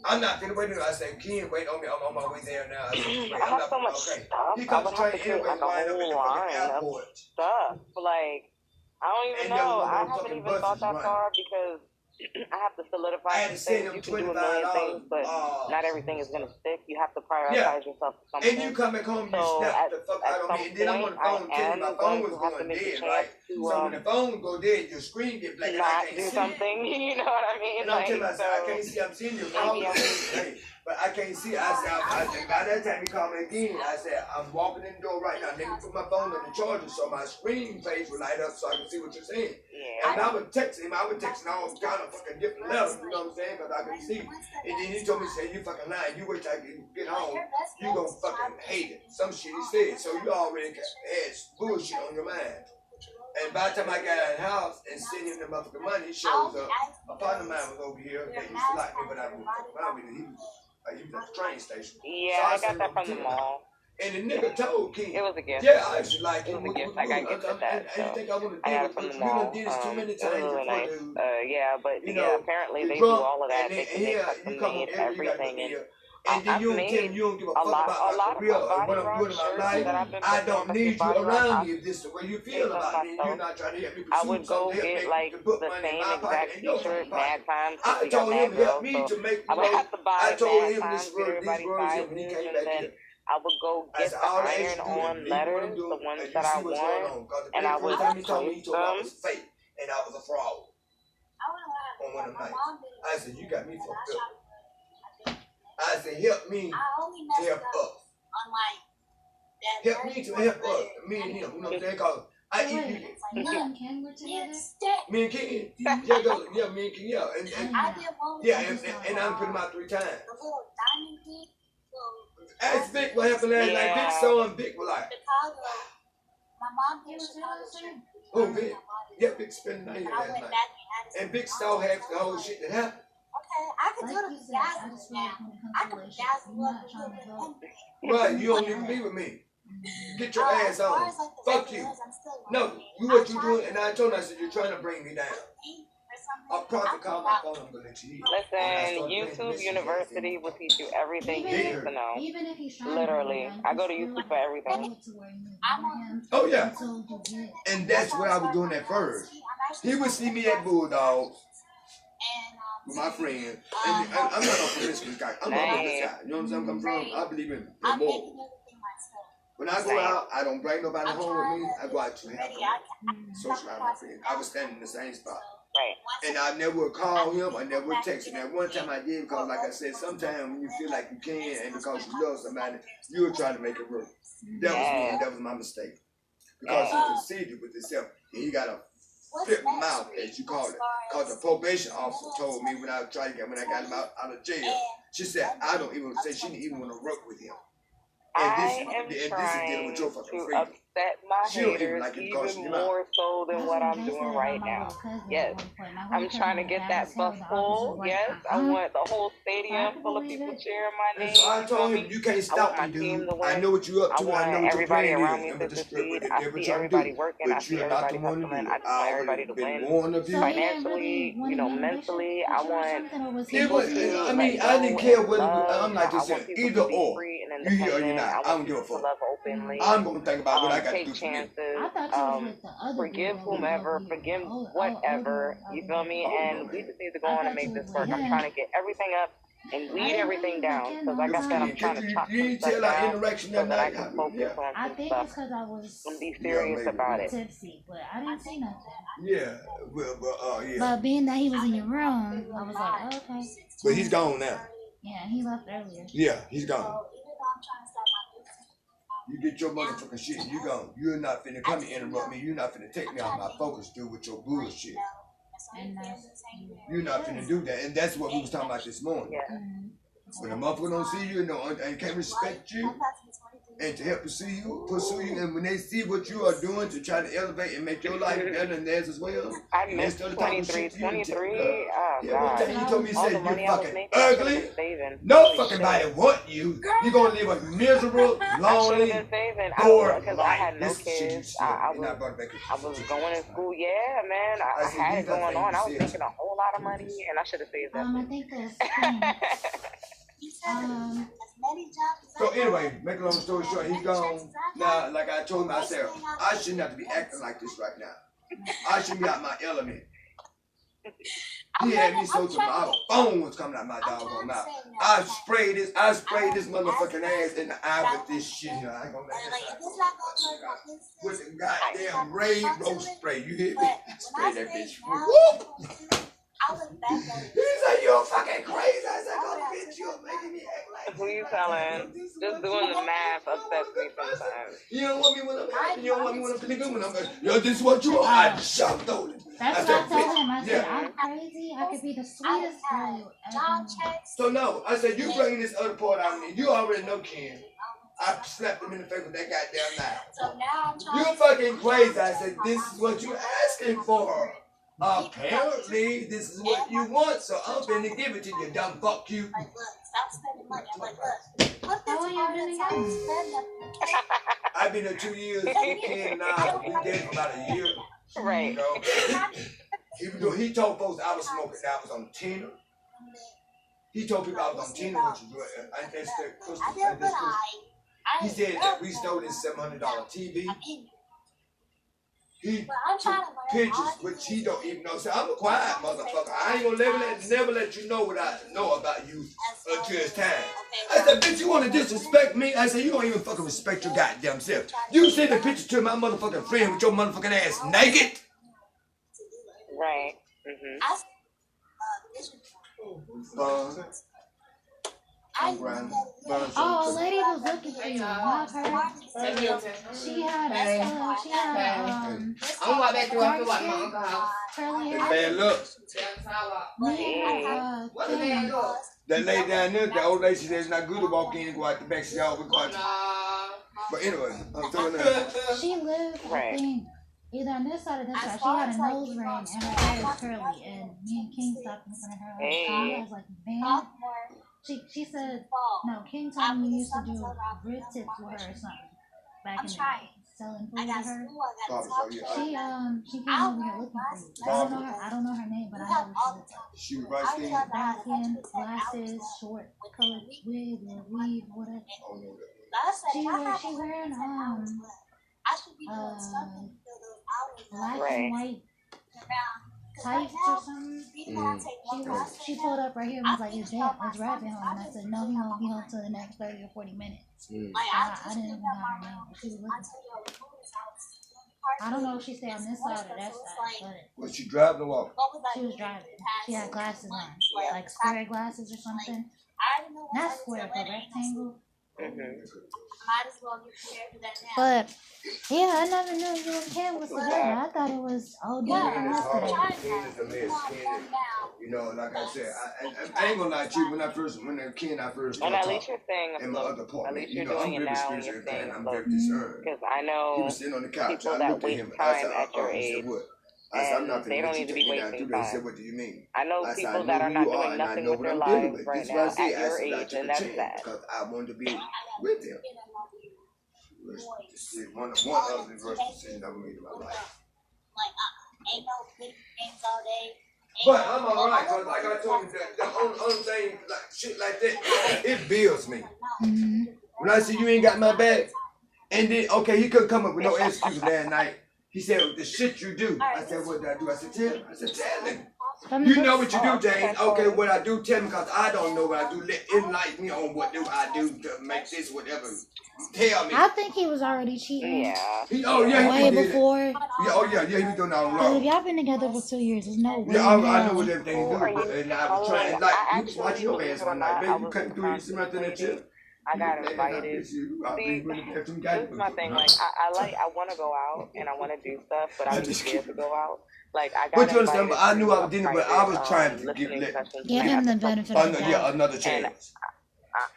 Speaker 6: I'm not finna wait. I said, "Ken, wait on me. I'm on my way there now." I said, "Wait,
Speaker 2: I have so much stuff.
Speaker 6: He
Speaker 2: I
Speaker 6: cut the
Speaker 2: would have
Speaker 6: train
Speaker 2: to do
Speaker 6: anyway,
Speaker 2: like a
Speaker 6: wind up at the
Speaker 2: whole
Speaker 6: fucking
Speaker 2: line of
Speaker 6: airport.
Speaker 2: stuff. Like, I don't even
Speaker 6: And
Speaker 2: know.
Speaker 6: there
Speaker 2: I
Speaker 6: was no
Speaker 2: haven't
Speaker 6: fucking
Speaker 2: even thought
Speaker 6: buses
Speaker 2: that
Speaker 6: running.
Speaker 2: far, because I have to
Speaker 6: I
Speaker 2: solidify
Speaker 6: had to
Speaker 2: some
Speaker 6: send
Speaker 2: things.
Speaker 6: him
Speaker 2: You can do a million things, but not everything is gonna stick. You have to prioritize yourself for something.
Speaker 6: And you come back home, you
Speaker 2: So
Speaker 6: snap the fuck out on me. And then I'm on the phone telling my phone was going dead, right? So when the phone go dead, your screen get black and I
Speaker 2: not
Speaker 6: can't
Speaker 2: do
Speaker 6: see.
Speaker 2: something. You know what I mean?
Speaker 6: And I'm
Speaker 2: Like,
Speaker 6: telling myself, I
Speaker 2: so
Speaker 6: can't see. I'm seeing your phone. But I can't see. I said, by that time he called me again. I said, "I'm walking in the door right now. Let me put my phone on the charger so my screen page will light up so I can see what you're saying."
Speaker 2: yeah.
Speaker 6: And I would text him. I would text him all kind of fucking different letters. You know what I'm saying? Because I can see. And then he told me, "Say you fucking lying. You wait till I get home. You gonna fucking hate it." Some shit he said. So you already had bullshit on your mind. And by the time I got out of the house and sent him the motherfucking money, he shows up. A partner of mine was over here. They used to like me, but I wouldn't fuck around with it. Like, he was at the train station.
Speaker 2: Yeah,
Speaker 6: So
Speaker 2: I got
Speaker 6: sent
Speaker 2: that
Speaker 6: him
Speaker 2: from
Speaker 6: $10.
Speaker 2: the mall.
Speaker 6: And the nigga told King,
Speaker 2: It was a gift.
Speaker 6: yeah, I actually like
Speaker 2: It
Speaker 6: him.
Speaker 2: was a gift. I got gifted that.
Speaker 6: I think I want to
Speaker 2: I
Speaker 6: deal
Speaker 2: got it
Speaker 6: with
Speaker 2: from the
Speaker 6: we done
Speaker 2: mall.
Speaker 6: did this too many
Speaker 2: It was
Speaker 6: times
Speaker 2: really
Speaker 6: before,
Speaker 2: nice.
Speaker 6: dude.
Speaker 2: Yeah, but
Speaker 6: You
Speaker 2: yeah,
Speaker 6: know,
Speaker 2: apparently
Speaker 6: you're
Speaker 2: they
Speaker 6: drunk,
Speaker 2: do all of that.
Speaker 6: and then,
Speaker 2: They
Speaker 6: yeah,
Speaker 2: custom
Speaker 6: you come on
Speaker 2: made
Speaker 6: every, you got
Speaker 2: everything.
Speaker 6: and then
Speaker 2: I've
Speaker 6: you don't tell
Speaker 2: made
Speaker 6: me you don't give a
Speaker 2: a
Speaker 6: fuck
Speaker 2: lot
Speaker 6: about my
Speaker 2: of
Speaker 6: career
Speaker 2: my
Speaker 6: or
Speaker 2: body
Speaker 6: what I'm
Speaker 2: rock
Speaker 6: doing in my
Speaker 2: shirts
Speaker 6: life.
Speaker 2: that I've been
Speaker 6: I
Speaker 2: putting on
Speaker 6: don't
Speaker 2: the
Speaker 6: need you
Speaker 2: body rock.
Speaker 6: around me if this is the way you feel
Speaker 2: Based on
Speaker 6: about me. You're
Speaker 2: myself,
Speaker 6: not trying to help me
Speaker 2: I
Speaker 6: pursue
Speaker 2: would go
Speaker 6: something to help
Speaker 2: get
Speaker 6: me
Speaker 2: like
Speaker 6: to put
Speaker 2: the
Speaker 6: money in
Speaker 2: same
Speaker 6: my pocket
Speaker 2: exact
Speaker 6: and your
Speaker 2: t-shirt
Speaker 6: fucking
Speaker 2: mad
Speaker 6: pocket.
Speaker 2: times because
Speaker 6: I
Speaker 2: we got
Speaker 6: told him
Speaker 2: mad
Speaker 6: to help
Speaker 2: girls,
Speaker 6: me
Speaker 2: so
Speaker 6: to make,
Speaker 2: I would have to buy
Speaker 6: I
Speaker 2: it
Speaker 6: told
Speaker 2: mad
Speaker 6: him
Speaker 2: times
Speaker 6: these
Speaker 2: for everybody's
Speaker 6: words here when he
Speaker 2: sizes,
Speaker 6: came
Speaker 2: and
Speaker 6: back
Speaker 2: then
Speaker 6: here.
Speaker 2: I would go
Speaker 6: I
Speaker 2: get
Speaker 6: said,
Speaker 2: the
Speaker 6: all the
Speaker 2: iron
Speaker 6: extra do
Speaker 2: on
Speaker 6: is leave what I'm
Speaker 2: letters, the
Speaker 6: doing,
Speaker 2: ones
Speaker 6: and you
Speaker 2: that I
Speaker 6: see what's going
Speaker 2: want,
Speaker 6: on. Because the
Speaker 2: and I
Speaker 6: very
Speaker 2: would
Speaker 6: first time he told me, he
Speaker 2: place
Speaker 6: told me I
Speaker 2: them.
Speaker 6: was fake, and I was a fraud on one of them nights. I said, you got me fucked up. I said, help me to help us. Help me to help us. Me and him, you know what I'm saying? Because I
Speaker 3: So
Speaker 6: eat
Speaker 3: wait,
Speaker 6: you.
Speaker 3: you and Ken were together?
Speaker 6: Me and Ken, yeah, me and Ken, yeah. And I put him out 3 times. Ask Vic what happened last night. Vic saw him, Vic was like, oh, Vic. Yeah, Vic spent the night here last night. And Vic saw half the whole shit that happened.
Speaker 3: Like you said, I just feel like when it comes to relationships, you're not trying to go.
Speaker 6: Right, you don't even be with me. Get your ass on. Fuck you. No, you what you doing, and I told him, I said, you're trying to bring me down. I'll probably call my phone, I'm gonna let you eat.
Speaker 2: Listen, YouTube University will teach you everything you need to know.
Speaker 3: Even if he's trying
Speaker 2: Literally.
Speaker 3: to
Speaker 2: I go to YouTube for everything.
Speaker 6: Oh, yeah. And that's where I was doing that first. He would see me at Bulldogs with my friend. And I'm not a promiscuous guy. I'm not this guy. You know what I'm saying? I'm from. I believe in moral. When I go out, I don't bring nobody home with me. I go out to have fun. Socialize with my friends. I was standing in the same spot.
Speaker 2: Right.
Speaker 6: And I never would call him, I never would text him. That one time I did because, like I said, sometimes when you feel like you can and because you love somebody, you were trying to make it work. That was me, and that was my mistake. Because he conceded with himself, and he got a flip mouth, as you call it. Because the probation officer told me when I got him out of jail, she said, I don't even say she didn't even want to work with him.
Speaker 2: I am trying to upset my haters even more so than what I'm doing right now. Yes, I'm trying to get that bus full. Yes, I want the whole stadium full of people cheering my name.
Speaker 6: So I told him, you can't stop me, dude. I know what you're up to. I know what your plan is. And succeed.
Speaker 2: I see everybody working. I see everybody hustling. I just want everybody to win. Financially, mentally, I want people to
Speaker 6: I mean, I didn't care whether I'm like this, either or. You hear or you're not. I don't give a fuck. I'm gonna think about what I got to do for me.
Speaker 2: Forgive whomever, forgive whatever. You feel me? And we just need to go on and make this work. I'm trying to get everthing up and weed everything down. Because like I said, I'm trying to chop some stuff down so that I can focus on some stuff and be serious about it.
Speaker 3: Tipsy, but I didn't see nothing.
Speaker 6: Yeah, yeah.
Speaker 3: But being that he was in your room, I was like, oh, okay.
Speaker 6: But he's gone now.
Speaker 3: Yeah, he left earlier.
Speaker 6: Yeah, he's gone. You get your motherfucking shit, you gone. You're not finna come and interrupt me. You're not finna take me off my focus, dude, with your bullshit. You're not finna do that. And that's what we was talking about this morning.
Speaker 2: Yeah.
Speaker 6: When a motherfucker don't see you and can't respect you, and to help pursue you, and when they see what you are doing to try to elevate and make your life better than theirs as well.
Speaker 2: I missed 23. Oh,
Speaker 6: yeah, one time you told me, you said, you're fucking
Speaker 2: ugly.
Speaker 6: No fucking body want you. You're gonna live a miserable, lonely, bored
Speaker 2: because
Speaker 6: life.
Speaker 2: I had no kids. I was going to school. Yeah, man. I had it going on. I was making a whole lot of money, and I should have saved that.
Speaker 3: I think that's
Speaker 6: So anyway, make a long story short, he's gone. Now, like I told him, I said, I shouldn't have to be acting like this right now. I should be out my element. He had me so to my phone was coming out my doggone mouth. I sprayed this motherfucking ass in the eye with this shit here. I ain't gonna let that with the goddamn Ray roast spray. You hear me? Spray that bitch. Whoop! He's like, you're fucking crazy. I said, oh, bitch, you're making me act like
Speaker 2: who you telling? Just doing the math upsets me sometimes.
Speaker 6: You don't want me when I'm happy. You don't want me when I'm feeling good. When I'm like, yo, this is what you want. I jumped on it.
Speaker 3: That's what I told him. I said, I'm crazy. I could be the sweetest girl you ever met.
Speaker 6: So no, I said, you bringing this other part out of me. You already know Ken. I slapped him in the face with that goddamn knife. You fucking crazy. I said, this is what you asking for. Apparently, this is what you want, so I'm finna give it to you, dumb fuck you.
Speaker 3: How long y'all been together?
Speaker 6: I've been there 2 years. Ken now, we dated for about a year.
Speaker 2: Right.
Speaker 6: You know, he told folks I was smoking. I was on Tina. He told people I was on Tina, which is he said that we stole this $700 TV. He took pictures, which he don't even know. So I'm a quiet motherfucker. I ain't gonna never let you know what I know about you until it's time. I said, bitch, you wanna disrespect me? I said, you don't even fucking respect your goddamn self. You send a picture to my motherfucking friend with your motherfucking ass naked?
Speaker 2: Right. Mm-hmm.
Speaker 3: Oh, a lady was looking for you. Not her. She had
Speaker 7: I'm gonna walk back through after walk my uncle's house.
Speaker 3: curly hair.
Speaker 6: Bad luck. That lady down there, the old lady, she said it's not good to walk in and go out the back. She always go out the... But anyway, I'm telling her.
Speaker 3: She lived, I think, either on this side or this side. She had a nose ring and her hair was curly. And me and King stopped in front of her. She was like, man. She said, no, King told me you used to do grit tips with her or something back in the day. Selling food with her. She came over here looking for you. I don't know her name, but I know what she looked like.
Speaker 6: She was right
Speaker 3: Dark skin, glasses, short colored wig or weave, whatever. She wearing black and white tights or something. She pulled up right here and was like, "Is Rabbit home?" And I said, "No, he won't be home till the next 30 or 40 minutes." I didn't even know her name, but she was looking. I don't know if she stayed on this side or that side, but
Speaker 6: was she driving or walking?
Speaker 3: She was driving. She had glasses on, like square glasses or something. Not square, but rectangle. But yeah, I never knew you and Ken was together. I thought it was OD yesterday.
Speaker 6: You know, like I said, I ain't gonna lie to you. When Ken I first
Speaker 2: And
Speaker 6: started
Speaker 2: at least you're saying
Speaker 6: in my other apartment, you know,
Speaker 2: doing
Speaker 6: I'm
Speaker 2: it
Speaker 6: very
Speaker 2: now and
Speaker 6: spiritual
Speaker 2: you're
Speaker 6: and I'm
Speaker 2: saying
Speaker 6: very discerned.
Speaker 2: because I
Speaker 6: He
Speaker 2: know
Speaker 6: was sitting on the couch.
Speaker 2: people
Speaker 6: I
Speaker 2: that
Speaker 6: looked at
Speaker 2: waste
Speaker 6: him. I
Speaker 2: time
Speaker 6: said,
Speaker 2: at your
Speaker 6: He
Speaker 2: age,
Speaker 6: said, what? I said, I'm not
Speaker 2: they
Speaker 6: finna
Speaker 2: don't
Speaker 6: let you
Speaker 2: need to
Speaker 6: take
Speaker 2: be
Speaker 6: me down
Speaker 2: wasting
Speaker 6: through there. He
Speaker 2: time.
Speaker 6: said, what do you mean?
Speaker 2: I know
Speaker 6: I said,
Speaker 2: people
Speaker 6: I
Speaker 2: that are
Speaker 6: know
Speaker 2: not
Speaker 6: who you are
Speaker 2: doing
Speaker 6: and I
Speaker 2: nothing
Speaker 6: know
Speaker 2: with
Speaker 6: what
Speaker 2: their
Speaker 6: I'm dealing
Speaker 2: lives
Speaker 6: with.
Speaker 2: right
Speaker 6: This is what I
Speaker 2: now
Speaker 6: said.
Speaker 2: at
Speaker 6: I
Speaker 2: your
Speaker 6: said, I
Speaker 2: age,
Speaker 6: took
Speaker 2: and
Speaker 6: a
Speaker 2: that's
Speaker 6: chance
Speaker 2: sad.
Speaker 6: because I wanted to be with him. This is one of the worst decisions I ever made in my life. But I'm alright, because like I told you, the only thing, like shit like that, it builds me. When I see you ain't got my back, and then, okay, he couldn't come up with no excuse that night. He said, the shit you do. I said, what did I do? I said, tell him. I said, tell him. You know what you do, James. Okay, what I do, tell me, because I don't know what I do. Enlighten me on what do I do to make this whatever. Tell me.
Speaker 3: I think he was already cheating.
Speaker 2: Yeah.
Speaker 6: He
Speaker 3: way before.
Speaker 6: Yeah, he was doing all
Speaker 3: Because
Speaker 6: wrong.
Speaker 3: if y'all been together for 2 years, there's no way.
Speaker 6: Yeah, I know what everything he do,
Speaker 2: Are you
Speaker 6: but and I was trying,
Speaker 2: following?
Speaker 6: like,
Speaker 2: I
Speaker 6: he was watching your
Speaker 2: actually,
Speaker 6: ass
Speaker 2: believe it or
Speaker 6: one night,
Speaker 2: not,
Speaker 6: baby.
Speaker 2: I
Speaker 6: You
Speaker 2: was
Speaker 6: couldn't do it, you sit right there and chill.
Speaker 2: I got invited. See, this is my thing. Like, I want to go out and I want to do stuff, but I'm just scared to go out. Like, I got
Speaker 6: but you understand,
Speaker 2: invited
Speaker 6: but I knew I was
Speaker 2: to
Speaker 6: dealing, but
Speaker 2: private,
Speaker 6: I was trying to
Speaker 2: listening sessions
Speaker 3: give
Speaker 2: at
Speaker 3: him the
Speaker 2: the
Speaker 3: benefit of the doubt.
Speaker 6: another chance.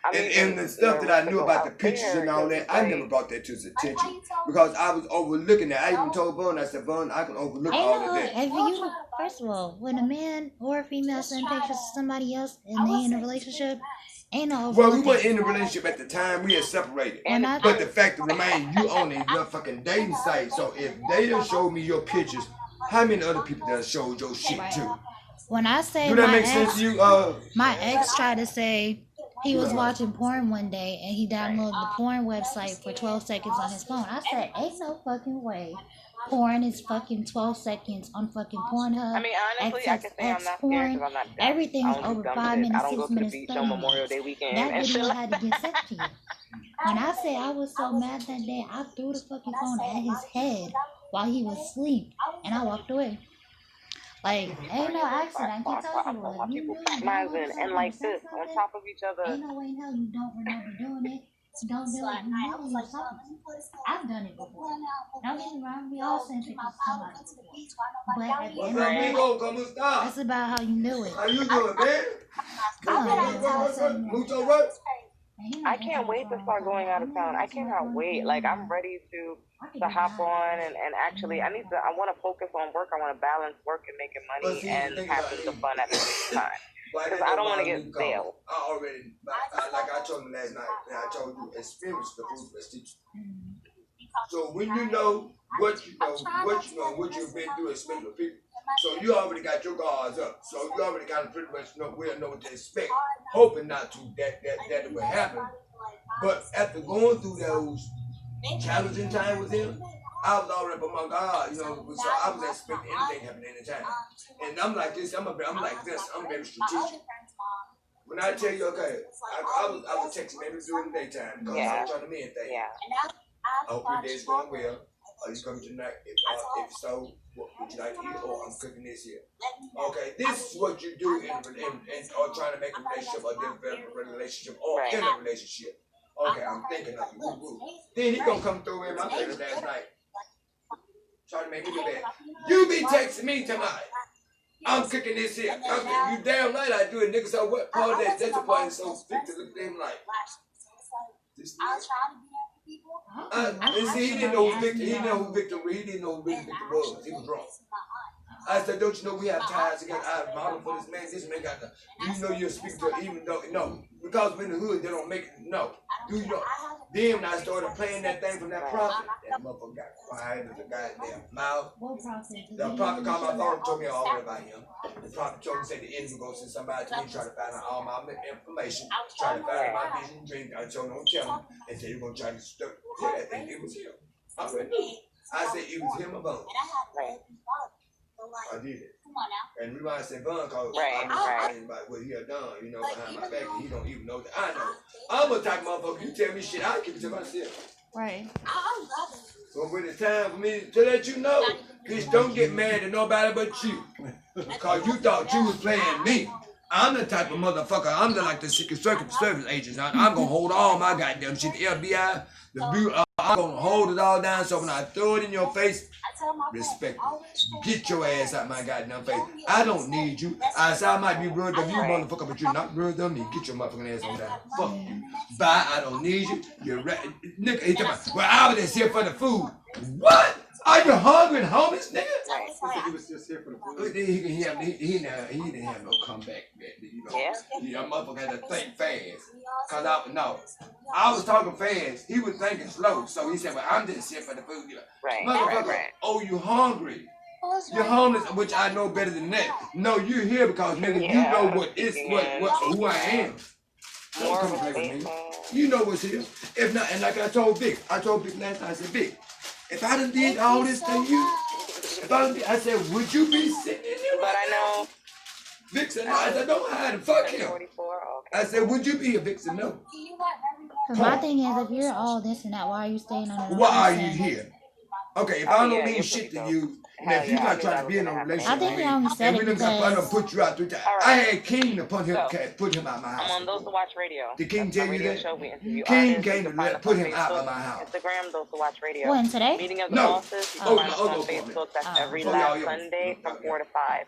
Speaker 2: I'm
Speaker 6: And the stuff that I knew about the pictures and all that, I never brought that to his attention because I was overlooking that. I even told Bun, I said, Bun, I can overlook all of that.
Speaker 3: If you, first of all, when a man or a female send pictures to somebody else and they in a relationship, ain't no
Speaker 6: Well, we
Speaker 3: overlooking.
Speaker 6: weren't in a relationship at the time. We had separated. But the fact of the remain, you on a fucking dating site. So if they done showed me your pictures, how many other people done showed your shit too?
Speaker 3: When I say
Speaker 6: do that make sense to you?
Speaker 3: My ex tried to say he was watching porn one day and he downloaded the porn website for 12 seconds on his phone. I said, ain't no fucking way. Porn is fucking 12 seconds on fucking Pornhub.
Speaker 2: I mean, honestly, I can say I'm not scared because I'm not dumb.
Speaker 3: Everything's over 5 minutes, 6 minutes, 30
Speaker 2: Memorial
Speaker 3: minutes.
Speaker 2: Day weekend
Speaker 3: That video had to get sent to you. When I say I was so mad that day, I threw the fucking phone at his head while he was asleep and I walked away. Like, ain't no accident. I can tell you what. You knew you downloaded
Speaker 2: and like this, on top of each other.
Speaker 3: Ain't no way in hell you don't remember doing it. Don't do it. You know you something. I've done it before. Don't get me wrong. We all send pictures to somebody before. But at the end of the day, that's about how you knew it.
Speaker 6: How you doing, man? Mucho right?
Speaker 2: I can't wait to start going out of town. I cannot wait. Like, I'm ready to hop on and actually, I want to focus on work. I want to balance work and making money and having some fun at the same time. Because I don't want to get stale.
Speaker 6: I already, like I told him last night, and I told you, experience the food best teacher. So when you know what you know, what you've been through, especially with people, so you already got your guards up. So you already kind of pretty much know what to expect, hoping not to that it will happen. But after going through those challenging times with him, I was already up on my guard, so I was expecting anything to happen anytime. And I'm like this, I'm very strategic. When I tell you, okay, I was texting maybe during the daytime because I'm trying to mean things. I hope your day's going well. Are you coming tonight? If so, what would you like to eat? Or I'm cooking this here. Okay, this is what you do in or trying to make a relationship or develop a relationship or in a relationship. Okay, I'm thinking of you. Then he gonna come through in my face last night. Trying to make me do bad. You be texting me tonight. I'm cooking this here. You damn right I do it, nigga. So what part of that? That's the part that's so thick to look at him like. This and see, he didn't know who Victor. He didn't know who Victor was. He was wrong. I said, don't you know we have ties together? I have model for this man. This man got the. You know you're speaking to it, even though no, because we're in the hood, they don't make it. No, do you know? Then when I started playing that thing from that prophet, that motherfucker got quiet as a goddamn mouth. The prophet called my phone and told me all about him. The prophet told me, say the enemy go send somebody to me, try to find out all my information, try to find out my vision and dream. I told him, don't tell him. And said, you're going to try to stir that thing. It was him. I already knew. I said, it was him alone. I did it. And we might say Vaughn because I'm just about what he had done, behind my back, and he don't even know that I know. I'm a type of motherfucker, you tell me shit, I'll keep it to myself.
Speaker 3: Right.
Speaker 6: But when it's time for me to let you know, bitch, don't get mad at nobody but you. Because you thought you was playing me. I'm the type of motherfucker, I'm like the Secret Service agents. I'm going to hold all my goddamn shit, the FBI, the Bureau. I'm going to hold it all down so when I throw it in your face, respect it. Get your ass out my goddamn face. I don't need you. I said I might be rude to you, motherfucker, but you're not rude to me. Get your motherfucking ass on down. Fuck you. Bye, I don't need you. You're right. Nigga, he talking about, well, I was just here for the food. What? Are you hungry and homeless, nigga?
Speaker 4: He was just here for the food.
Speaker 6: He didn't have no comeback. Motherfucker had to think fast. Cause I was talking fast. He was thinking slow. So he said, well, I'm just here for the food. Motherfucker, oh, you hungry. You're homeless, which I know better than that. No, you're here because, nigga, you know who I am. Don't come and play with me. You know what's here. If not, and like I told Vic last night, I said, Vic, if I done did all this to you, I said, would you be sitting in there?
Speaker 2: But I know.
Speaker 6: Vic said, no. I said, don't hide him. Fuck him. I said, would you be here? Vic said, no.
Speaker 3: Because my thing is, if you're all this and that, why are you staying on the
Speaker 6: Why are you here? Okay, if I don't mean shit to you, and if you're not trying to be in a relationship
Speaker 3: I think he only said it because
Speaker 6: I done put you out 3 times. I had King to put him out my house.
Speaker 2: I'm on Those to Watch Radio.
Speaker 6: Did King tell you that?
Speaker 2: Show, we
Speaker 6: King came to put him out of my house.
Speaker 2: Instagram, Those to Watch Radio.
Speaker 3: When, today?
Speaker 2: Meeting of the bosses. You can find us on Facebook. That's every last Sunday from 4 to 5.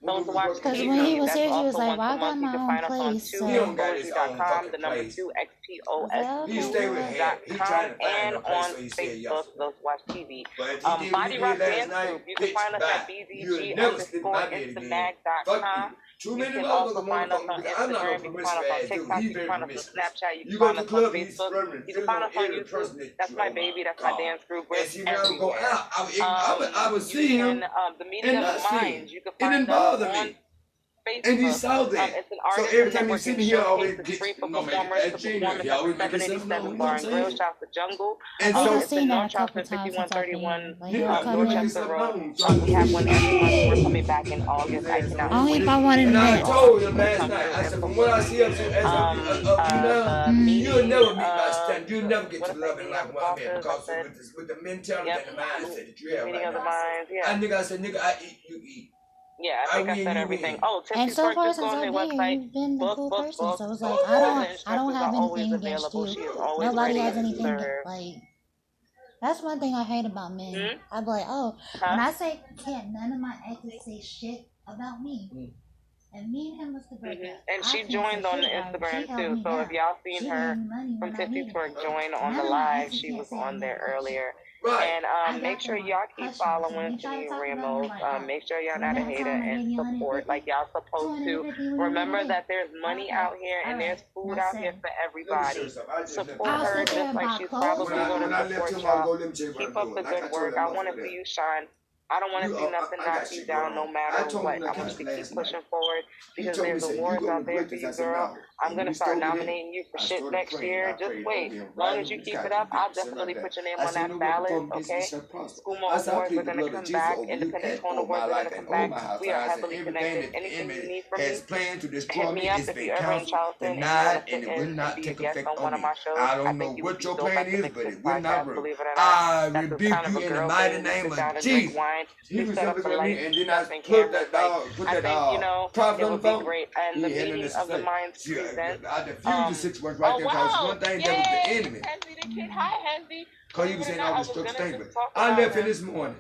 Speaker 2: Those to Watch
Speaker 3: because
Speaker 2: TV.
Speaker 3: when he was here, he was
Speaker 2: also
Speaker 3: like, well, I got
Speaker 2: you
Speaker 3: my
Speaker 2: can
Speaker 3: own
Speaker 2: find us on
Speaker 3: place. So.
Speaker 6: He don't got his own fucking
Speaker 2: the number
Speaker 6: place.
Speaker 2: 2 XPOS.
Speaker 6: He stay with him. He trying to find
Speaker 2: and
Speaker 6: a place,
Speaker 2: on
Speaker 6: so he said yes.
Speaker 2: Facebook, Those to Watch TV.
Speaker 6: But if
Speaker 2: Body Rock Dance
Speaker 6: night,
Speaker 2: Group. You can find us at BZG_Instamag.com.
Speaker 6: Too
Speaker 2: You
Speaker 6: many
Speaker 2: can also
Speaker 6: motherfuckers
Speaker 2: find us on
Speaker 6: I'm not
Speaker 2: Instagram,
Speaker 6: a
Speaker 2: you can find us on
Speaker 6: promiscuous
Speaker 2: TikTok,
Speaker 6: ass
Speaker 2: you
Speaker 6: dude.
Speaker 2: can
Speaker 6: He
Speaker 2: find us
Speaker 6: very
Speaker 2: on
Speaker 6: promiscuous.
Speaker 2: Snapchat, you
Speaker 6: You
Speaker 2: can
Speaker 6: go
Speaker 2: find
Speaker 6: to
Speaker 2: us
Speaker 6: the
Speaker 2: on
Speaker 6: club, he's
Speaker 2: Facebook,
Speaker 6: sperming,
Speaker 2: you can find us on YouTube. That's my baby, that's my dance group. We're
Speaker 6: And see, when I would go
Speaker 2: everywhere.
Speaker 6: out, I would see him,
Speaker 2: The Meeting
Speaker 6: and
Speaker 2: of the
Speaker 6: not see him.
Speaker 2: Minds, you can
Speaker 6: It
Speaker 2: find
Speaker 6: didn't
Speaker 2: us
Speaker 6: bother
Speaker 2: on
Speaker 6: me.
Speaker 2: Facebook.
Speaker 6: And he saw that.
Speaker 2: It's an
Speaker 6: So
Speaker 2: artist
Speaker 6: every time you
Speaker 2: networking
Speaker 6: see me here, I always
Speaker 2: showcase. It's
Speaker 6: get,
Speaker 2: free for
Speaker 6: no, man,
Speaker 2: performers
Speaker 6: that
Speaker 2: to
Speaker 6: genius.
Speaker 2: perform
Speaker 6: He
Speaker 2: at
Speaker 6: always
Speaker 2: the
Speaker 6: make himself
Speaker 2: 787
Speaker 6: known, you know
Speaker 2: Bar
Speaker 6: what I'm
Speaker 2: and Grill,
Speaker 6: saying?
Speaker 2: Shop the Jungle.
Speaker 6: And
Speaker 3: I've
Speaker 6: so,
Speaker 3: seen that a couple
Speaker 2: Charleston
Speaker 3: times since I've been
Speaker 2: 5131
Speaker 3: like, he'll come
Speaker 6: make
Speaker 3: in.
Speaker 6: himself known.
Speaker 2: We have one every month. We're coming back in August. I cannot
Speaker 3: Only
Speaker 2: wait.
Speaker 3: if I wanted
Speaker 6: And I
Speaker 3: to.
Speaker 6: told him last night, I said, from what I see of you now, you'll never meet my stand. You'll never get to love and like where I'm at. Because with the mentality and the mindset that you have
Speaker 2: Meeting
Speaker 6: right
Speaker 2: of the
Speaker 6: now.
Speaker 2: Minds, yeah.
Speaker 6: I said, nigga, I eat, you eat.
Speaker 2: Yeah, I think I said everything. Oh,
Speaker 3: And
Speaker 2: Tiffany's
Speaker 3: so
Speaker 2: work,
Speaker 3: far
Speaker 2: just
Speaker 3: since
Speaker 2: go on
Speaker 3: I've
Speaker 2: their
Speaker 3: been here,
Speaker 2: website.
Speaker 3: you've been a cool person. So it's like
Speaker 6: Oh,
Speaker 3: I don't have anything against you.
Speaker 2: She is always
Speaker 3: Nobody
Speaker 2: ready
Speaker 3: has
Speaker 2: to
Speaker 3: anything
Speaker 2: serve.
Speaker 3: like. That's one thing I hate about men. I'd be like, oh, when I say can't none of my exes say shit about me. And me and him was the breakup.
Speaker 2: And she joined on the Instagram too. So if y'all seen her from Tiffany's work join on the live, she was on there earlier.
Speaker 6: Right.
Speaker 2: And make sure y'all keep following Team Ramos. Make sure y'all not a hater and support like y'all supposed to. Remember that there's money out here and there's food out here for everybody. Support her just like she's probably going to support y'all. Keep up the good work. I want to see you shine. I don't want to see nothing knock you down no matter what. I want you to keep pushing forward because there's awards out there for you, girl. I'm going to start nominating you for shit next year. Just wait. As long as you keep it up, I'll definitely put your name on that ballot, okay? Schoolmo Awards are going to come back. Independent Tone Awards are going to come back. We are heavily connected. Anything you need from me, hit me up if you're ever in Charleston and you want to sit in and be a guest on one of my shows.
Speaker 6: I don't know what your plan is, but it will not work. I rebuke you in the mighty name of Jesus. He was up with me, and then I put that prophet on the phone.
Speaker 2: Great. And the meeting of the minds presents.
Speaker 6: I defused the situation right there because one thing that was the enemy.
Speaker 2: Hi, Henry.
Speaker 6: Because he was saying all this stuff statement. I left it this morning.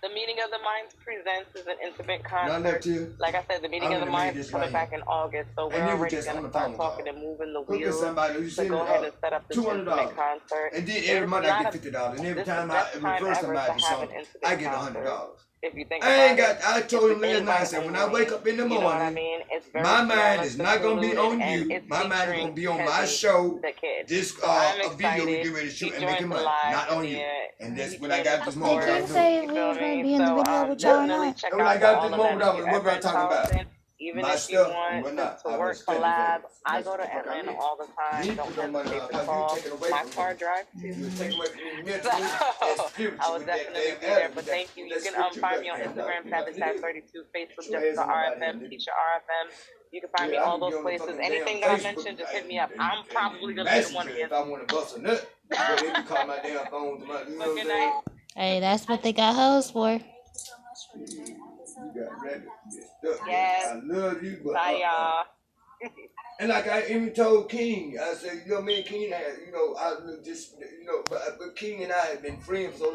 Speaker 2: The Meeting of the Minds Presents is an intimate concert.
Speaker 6: I left you.
Speaker 2: Like I said, the Meeting of the Minds is coming back in August, so we're already going to start talking and moving the wheels to go ahead and set up this intimate concert.
Speaker 6: And then every month I get $50, and every time the first time I do something, I get $100.
Speaker 2: If you think
Speaker 6: I told him last night, I said, when I wake up in the morning,
Speaker 2: you know what I mean?
Speaker 6: my mind is not going to be on you. My mind is going to be on my show. This video we get ready to shoot and making money, not on you. And that's when I got this moment.
Speaker 3: Did you say we was going to be in the video with y'all or not?
Speaker 6: When I got this moment, what am I talking about?
Speaker 2: Even
Speaker 6: my
Speaker 2: if you want to work collab, I go to Atlanta all the time. Don't hesitate to call. My car drives too. So, I will definitely be there. But thank you. You can find me on Instagram, SavagTag32, Facebook, Jessica RFM, Keisha RFM. You can find me all those places. Anything that I mentioned, just hit me up. I'm probably going to be the one
Speaker 6: if I want to bust a nut. But they can call my damn phone to my, you know what I'm saying?
Speaker 3: Hey, that's what they got hoes for.
Speaker 6: You got ready.
Speaker 2: Yes.
Speaker 6: I love you, but
Speaker 2: bye, y'all.
Speaker 6: And like I even told King, I said, me and King had, but King and I have been friends for so